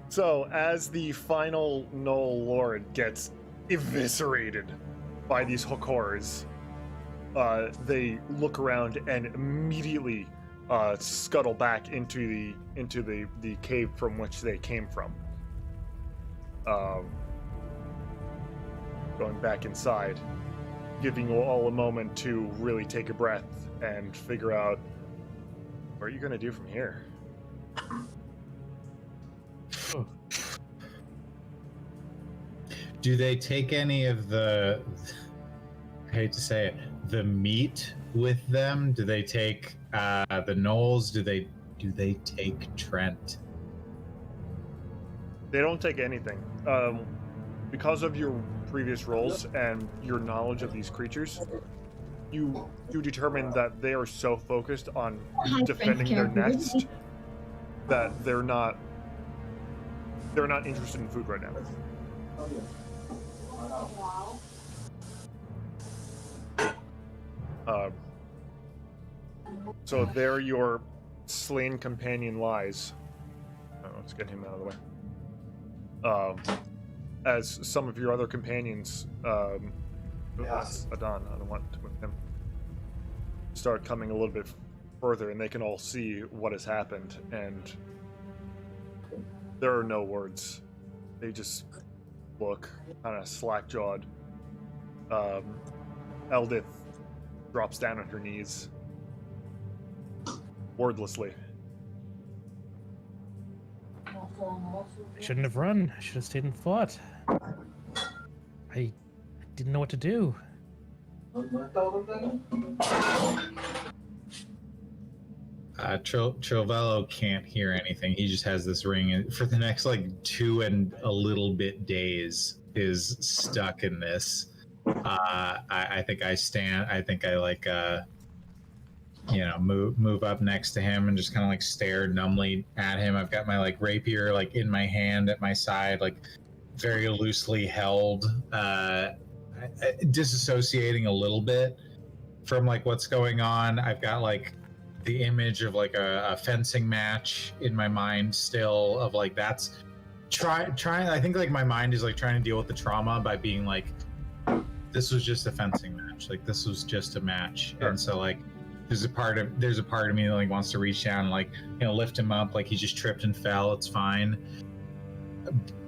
So, as the final Gnoll Lord gets eviscerated by these Hokors, they look around and immediately scuttle back into the cave from which they came from. Going back inside, giving you all a moment to really take a breath and figure out what are you going to do from here. Do they take any of the, I hate to say it, the meat with them? Do they take the Gnolls? Do they take Trent? They don't take anything. Because of your previous roles and your knowledge of these creatures, you determine that they are so focused on defending their nest that they're not interested in food right now. So there your slain companion lies. Oh, let's get him out of the way. As some of your other companions, that's Adon, I don't want to with him, start coming a little bit further, and they can all see what has happened, and there are no words. They just look kind of slack-jawed. Eldith drops down on her knees, wordlessly. I shouldn't have run. I should have stayed and fought. I didn't know what to do. Trovello can't hear anything. He just has this ring, and for the next like 2 and a little bit days is stuck in this. I think I stand. I think I like move up next to him and just kind of like stare numbly at him. I've got my like rapier like in my hand at my side, like very loosely held, disassociating a little bit from like what's going on. I've got like the image of like a fencing match in my mind still, of like that's trying. I think like my mind is like trying to deal with the trauma by being like, this was just a fencing match, like this was just a match. Sure. And so like there's a part of me that like wants to reach down and like, lift him up, like he just tripped and fell, it's fine.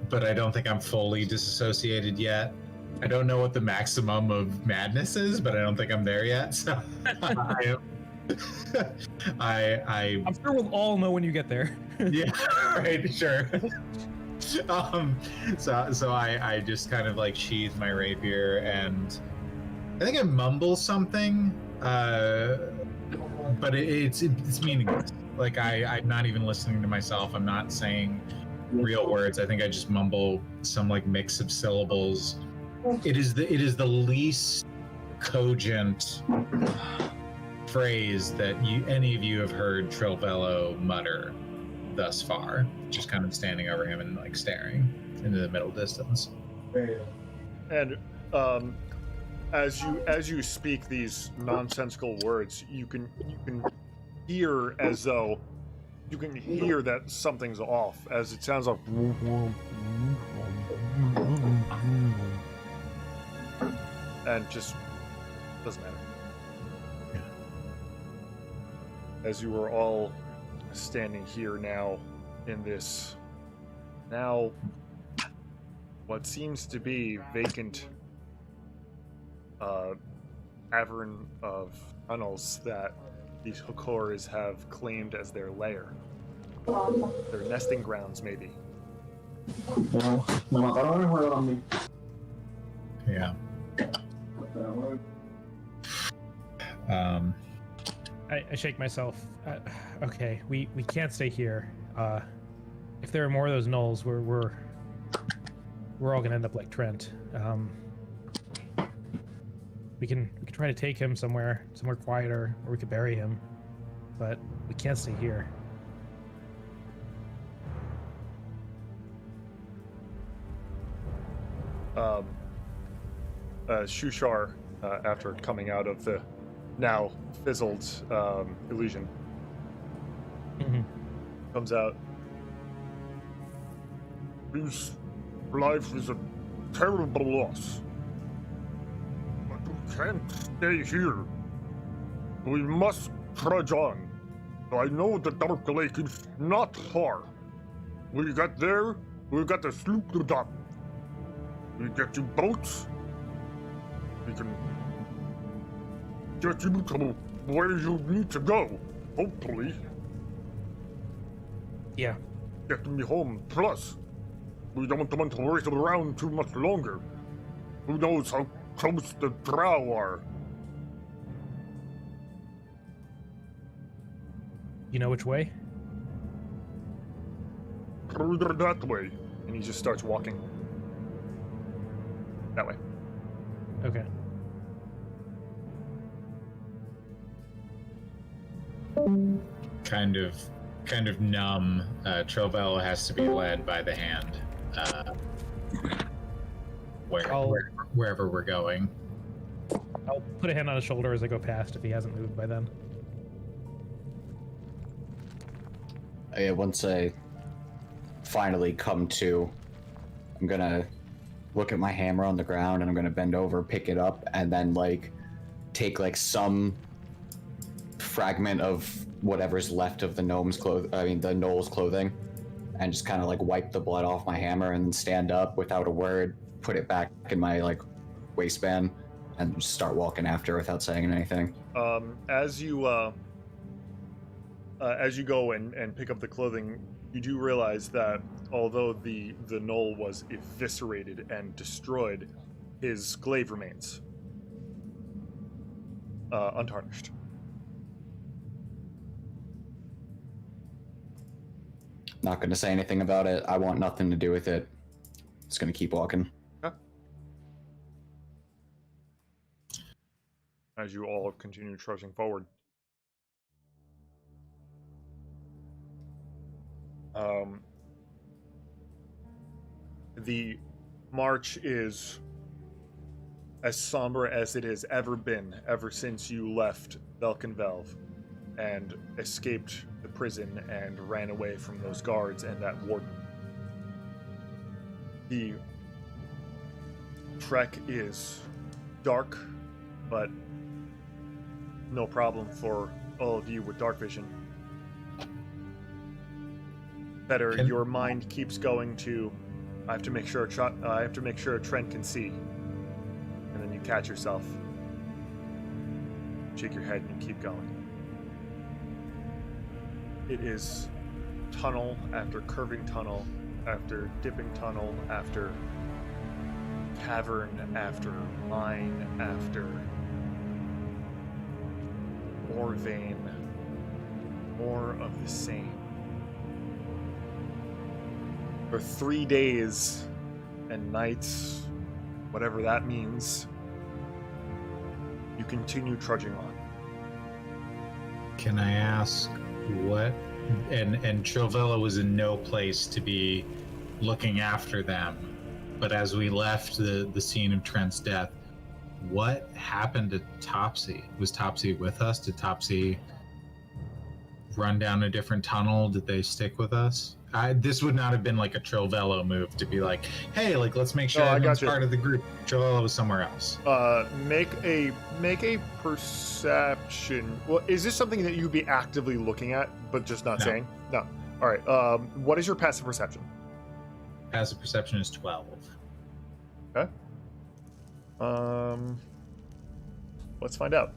But I don't think I'm fully disassociated yet. I don't know what the maximum of madness is, but I don't think I'm there yet. So I'm sure we'll all know when you get there. Yeah, right, sure. So I just kind of like sheathe my rapier, and I think I mumble something, but it's meaningless. Like I'm not even listening to myself. I'm not saying real words. I think I just mumble some like mix of syllables. It is the least cogent phrase that any of you have heard Trovello mutter thus far. Just kind of standing over him and like staring into the middle distance. And as you speak these nonsensical words, you can hear as though you can hear that something's off, as it sounds like and just doesn't matter. As you are all standing here now in this what seems to be vacant cavern of tunnels that these Hokors have claimed as their lair. Their nesting grounds, maybe. Yeah. I shake myself. Okay, we can't stay here. If there are more of those Gnolls, we're all gonna end up like Trent. We can try to take him somewhere quieter, or we could bury him, but we can't stay here. Shushar, after coming out of the now fizzled illusion, Mm-hmm. comes out. His life is a terrible loss. But we can't stay here. We must trudge on. I know the Dark Lake is not far. We get there, we got the sloop to dock. We get you boats. We can get you to where you need to go, hopefully. Yeah. Get me home. Plus, we don't want to wait around too much longer. Who knows how close the drow are? You know which way? Further that way. And he just starts walking. That way. Okay. Kind of numb. Trovell has to be led by the hand. Wherever we're going. I'll put a hand on his shoulder as I go past if he hasn't moved by then. Yeah, once I finally come to, I'm gonna look at my hammer on the ground and I'm gonna bend over, pick it up, and then like take like some fragment of whatever's left of the Gnolls' clothing, and just kind of like wipe the blood off my hammer and stand up without a word, put it back in my like waistband, and just start walking after without saying anything. As you go and pick up the clothing, you do realize that although the gnoll was eviscerated and destroyed, his glaive remains untarnished. Not going to say anything about it. I want nothing to do with it. Just going to keep walking. Okay. As you all continue trudging forward. The march is as somber as it has ever been ever since you left Velkenvelv and escaped the prison and ran away from those guards and that warden. The trek is dark, but no problem for all of you with dark vision. Better, your mind keeps going to, I have to make sure Trent can see. And then you catch yourself. Shake your head and you keep going. It is tunnel after curving tunnel, after dipping tunnel, after cavern, after mine, after ore vein. More of the same. For 3 days and nights, whatever that means, you continue trudging on. Can I ask what? And Trovella was in no place to be looking after them, but as we left the scene of Trent's death, what happened to Topsy? Was Topsy with us? Did Topsy run down a different tunnel? Did they stick with us? This would not have been like a Trovello move to be like, hey, like let's make sure everyone's part of the group. Trovello was somewhere else. Make a perception. Well, is this something that you'd be actively looking at, but just not saying? No. All right. What is your passive perception? Passive perception is 12. Okay. Let's find out.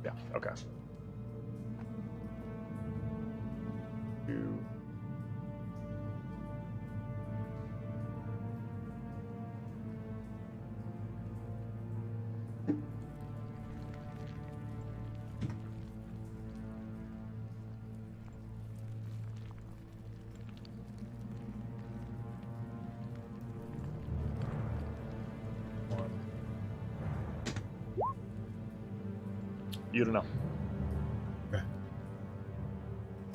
Yeah, okay. 2. You don't know.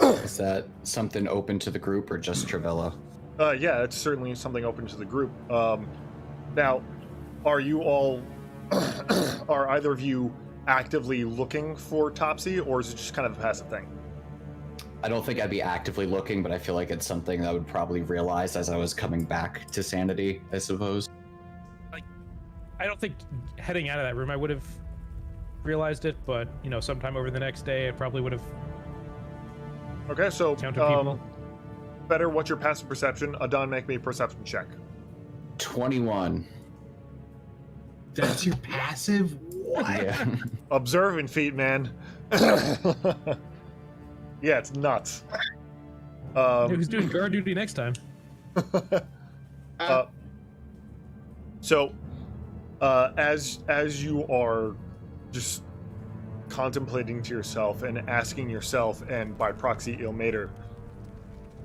Is that something open to the group or just Travella? Yeah, it's certainly something open to the group. Now, are you all, are either of you actively looking for Topsy, or is it just kind of a passive thing? I don't think I'd be actively looking, but I feel like it's something that I would probably realize as I was coming back to sanity, I suppose. I don't think heading out of that room I would have realized it, but sometime over the next day I probably would have. Okay, so counted people. Better, what's your passive perception? Adon, make me a perception check. 21. That's your passive? What? Yeah. Observing feat, man. Yeah, it's nuts. Who's doing guard duty next time? So, as you are just contemplating to yourself and asking yourself, and by proxy Ilmater,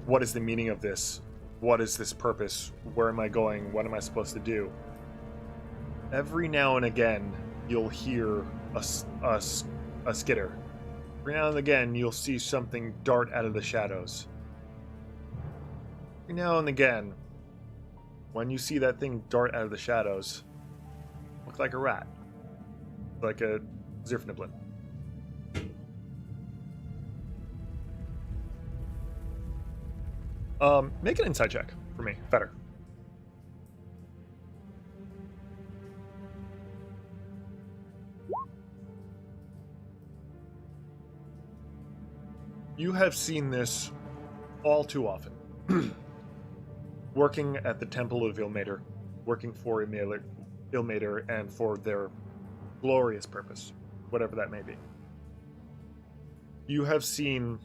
what is the meaning of this? What is this purpose? Where am I going? What am I supposed to do? Every now and again, you'll hear a skitter. Every now and again, you'll see something dart out of the shadows. Every now and again, when you see that thing dart out of the shadows, look like a rat. Like a Zirfniblin. Make an insight check for me. Better. You have seen this all too often. Working at the Temple of Ilmater, working for Ilmater and for their glorious purpose, whatever that may be. You have seen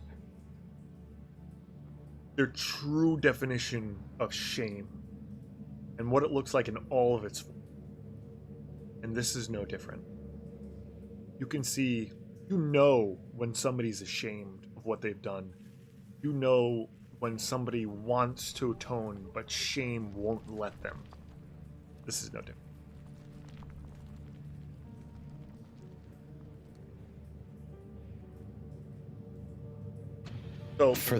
their true definition of shame and what it looks like in all of its form. And this is no different. You can see, when somebody's ashamed of what they've done. You know when somebody wants to atone, but shame won't let them. This is no different. So For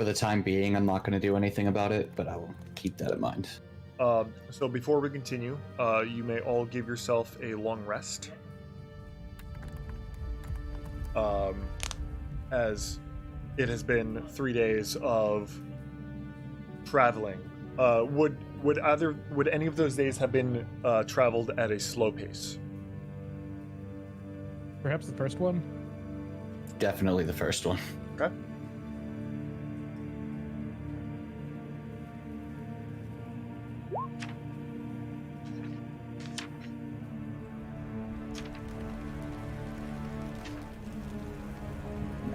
the time being, I'm not going to do anything about it, but I will keep that in mind. So before we continue, you may all give yourself a long rest. As it has been 3 days of traveling. Would any of those days have been traveled at a slow pace? Perhaps the first one? Definitely the first one. Okay.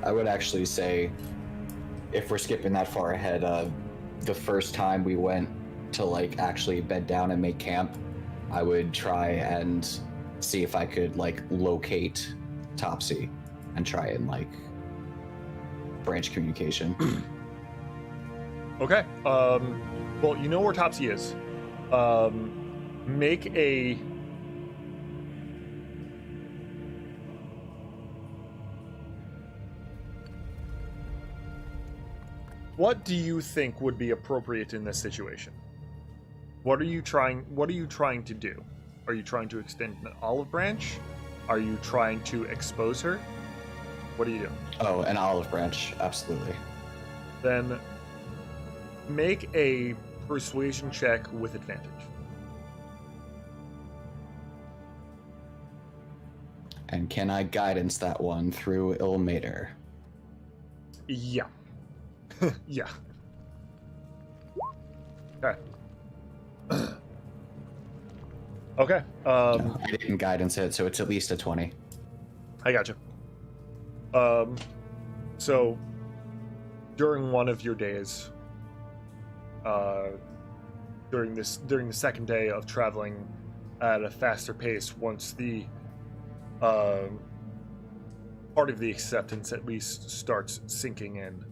I would actually say, if we're skipping that far ahead, the first time we went to actually bed down and make camp, I would try and see if I could locate Topsy and try and branch communication. Okay. Well, you know where Topsy is. Make a... What do you think would be appropriate in this situation? What are you trying to do? Are you trying to extend an olive branch? Are you trying to expose her? What are you doing? Oh, an olive branch, absolutely. Then make a persuasion check with advantage. And can I guidance that one through Ilmater? Yeah. Yeah. Okay. Okay. No, I didn't guidance it, so it's at least a 20. I gotcha. So during one of your days, during the second day of traveling at a faster pace, once the part of the acceptance at least starts sinking in,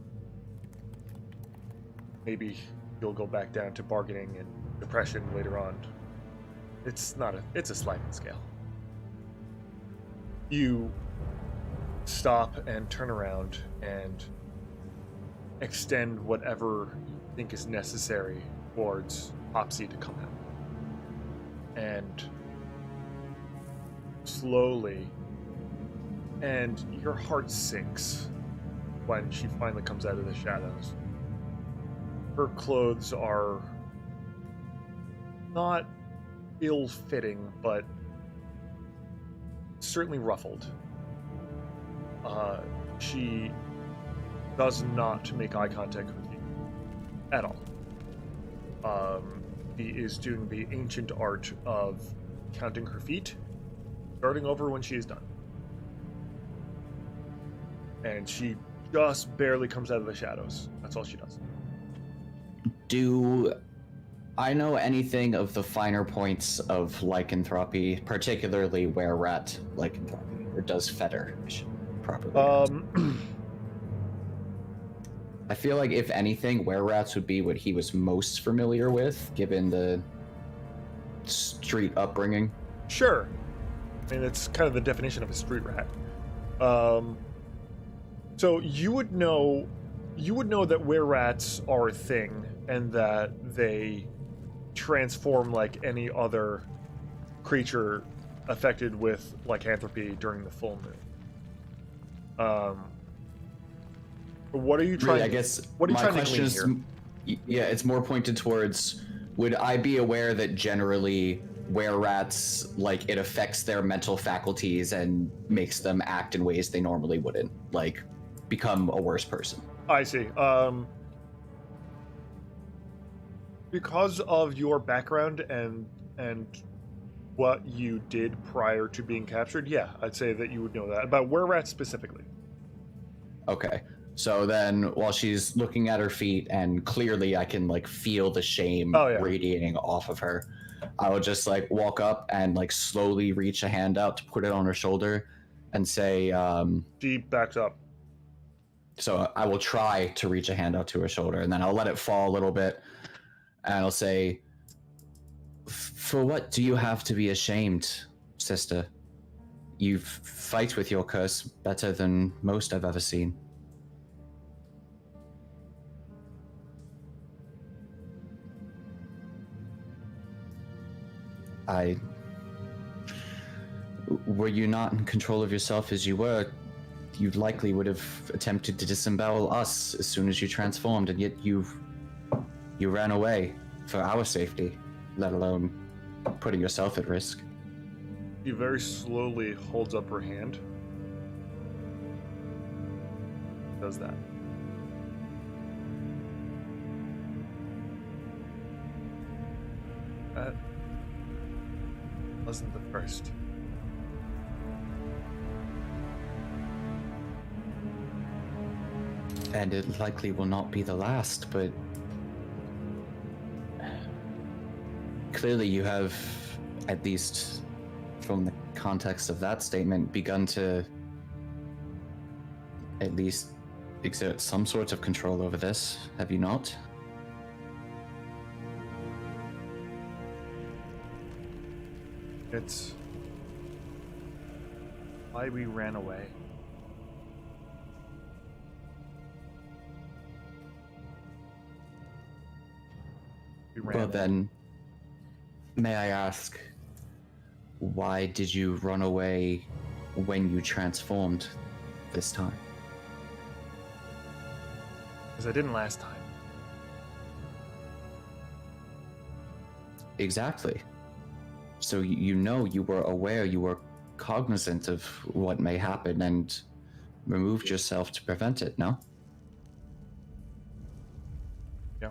maybe you'll go back down to bargaining and depression later on. It's a sliding scale. You stop and turn around and extend whatever you think is necessary towards Topsy to come out. and slowly, and your heart sinks when she finally comes out of the shadows. Her clothes are not ill-fitting, but certainly ruffled. She does not make eye contact with you at all. She is doing the ancient art of counting her feet, starting over when she is done. And she just barely comes out of the shadows. That's all she does. Do I know anything of the finer points of lycanthropy, particularly were-rat lycanthropy, or does Fetter properly? I feel like, if anything, were-rats would be what he was most familiar with, given the street upbringing. Sure. I mean, it's kind of the definition of a street rat. So you would know that were-rats are a thing, and that they transform like any other creature affected with lycanthropy during the full moon. What are you trying? Really, I guess what are you my trying question to glean is, yeah, it's more pointed towards: would I be aware that generally were-rats, like, it affects their mental faculties and makes them act in ways they normally wouldn't, like become a worse person? I see. Because of your background and what you did prior to being captured, yeah, I'd say that you would know that about were-rats specifically. Okay. So then, while she's looking at her feet, and clearly I can like feel the shame radiating off of her, I will just like walk up and like slowly reach a hand out to put it on her shoulder and say, She backs up. So I will try to reach a hand out to her shoulder, and then I'll let it fall a little bit, and I'll say, "For what do you have to be ashamed, sister? You fight with your curse better than most I've ever seen." Were you not in control of yourself as you were, you likely would have attempted to disembowel us as soon as you transformed, and yet you ran away for our safety, let alone putting yourself at risk. She very slowly holds up her hand. Does that. That wasn't the first. And it likely will not be the last, but clearly you have, at least from the context of that statement, begun to at least exert some sort of control over this, have you not? It's why we ran away. Well then, may I ask, why did you run away when you transformed this time? Because I didn't last time. Exactly. So you know, you were aware, you were cognizant of what may happen and removed yourself to prevent it, no? Yeah.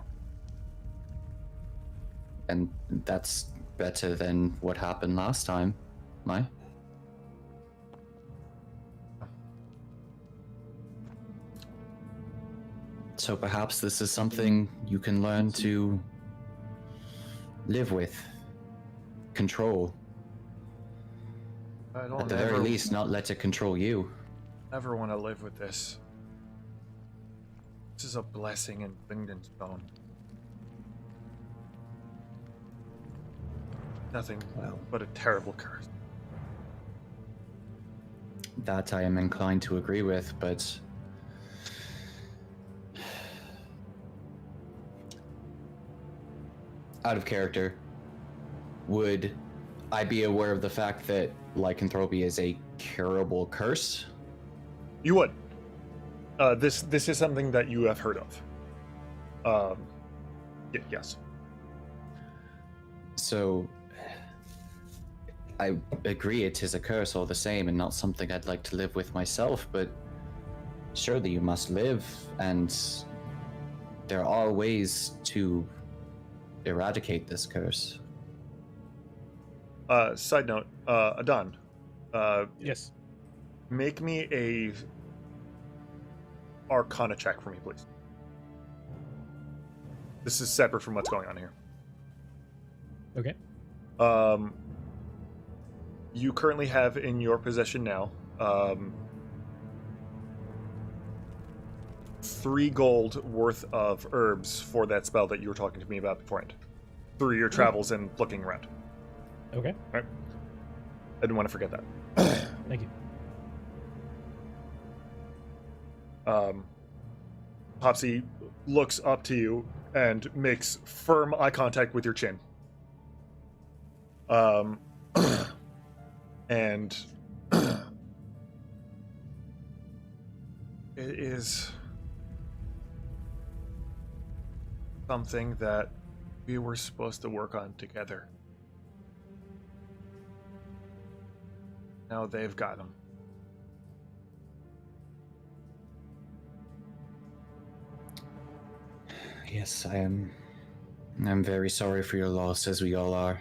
And that's better than what happened last time, right? So perhaps this is something you can learn to live with, control. I don't At the very least, not let it control you. Never want to live with this. This is a blessing in Bingden's bone. Nothing but a terrible curse. That I am inclined to agree with, but out of character, would I be aware of the fact that lycanthropy is a curable curse? You would. This is something that you have heard of. Yes. So, I agree it is a curse all the same and not something I'd like to live with myself, but surely you must live, and there are ways to eradicate this curse. Side note, Adon. Yes. Make me a Arcana check for me, please. This is separate from what's going on here. Okay. You currently have in your possession now 3 gold worth of herbs for that spell that you were talking to me about beforehand, through your travels and looking around. Okay. All right. I didn't want to forget that. Thank you. Popsy looks up to you and makes firm eye contact with your chin. And it is something that we were supposed to work on together. Now they've got him. Yes, I'm very sorry for your loss, as we all are.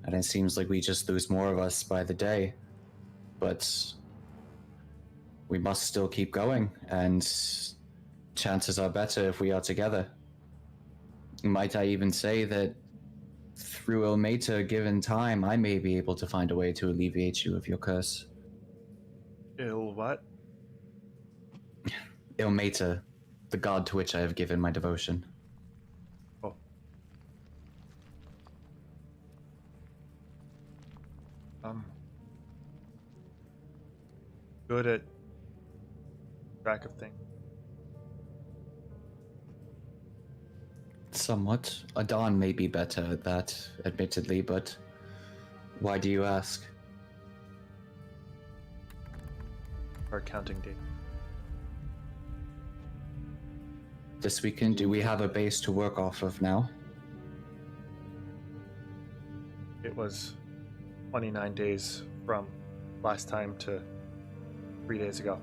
And it seems like we just lose more of us by the day. But we must still keep going, and chances are better if we are together. Might I even say that through Ilmata, given time, I may be able to find a way to alleviate you of your curse. What? Ilmata, the god to which I have given my devotion. Oh. Good at track of things. Somewhat. Adon may be better at that, admittedly, but why do you ask? Our counting date. This weekend, do we have a base to work off of now? It was 29 days from last time to 3 days ago.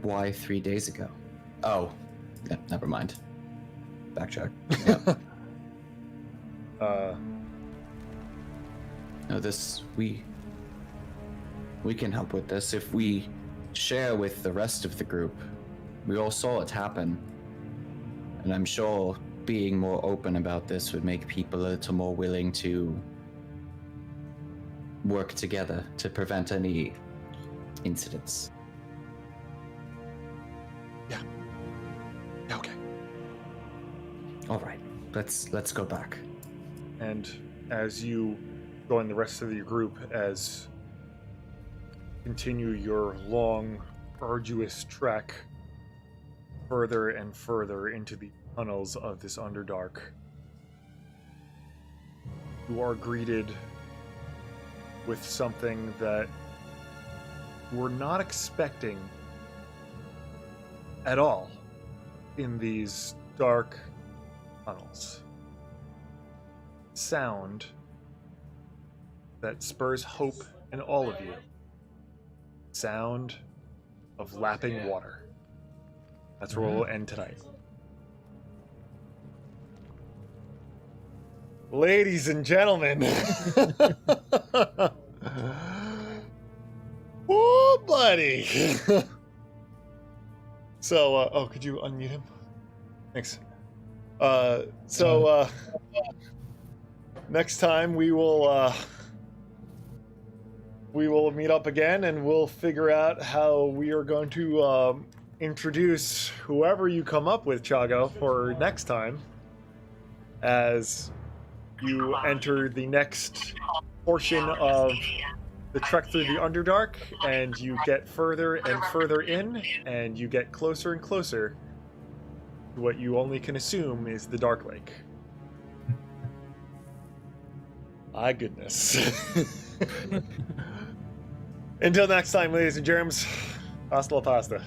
Why 3 days ago? Oh, yeah, never mind. Backtrack. Yep. No, we can help with this if we share with the rest of the group. We all saw it happen, and I'm sure being more open about this would make people a little more willing to work together to prevent any incidents. Yeah, okay. All right, let's go back. And as you join the rest of your group, as continue your long, arduous trek further and further into the tunnels of this Underdark, you are greeted with something that you were not expecting at all in these dark tunnels. Sound that spurs hope in all of you. Sound of lapping water. That's where we'll end tonight. Ladies and gentlemen. Oh, buddy. So, could you unmute him? Thanks. Next time we will meet up again, and we'll figure out how we are going to introduce whoever you come up with, Chago, for next time, as you enter the next portion of the trek through the Underdark, and you get further and further in, and you get closer and closer what you only can assume is the Dark Lake. My goodness. Until next time, ladies and germs, hasta la pasta.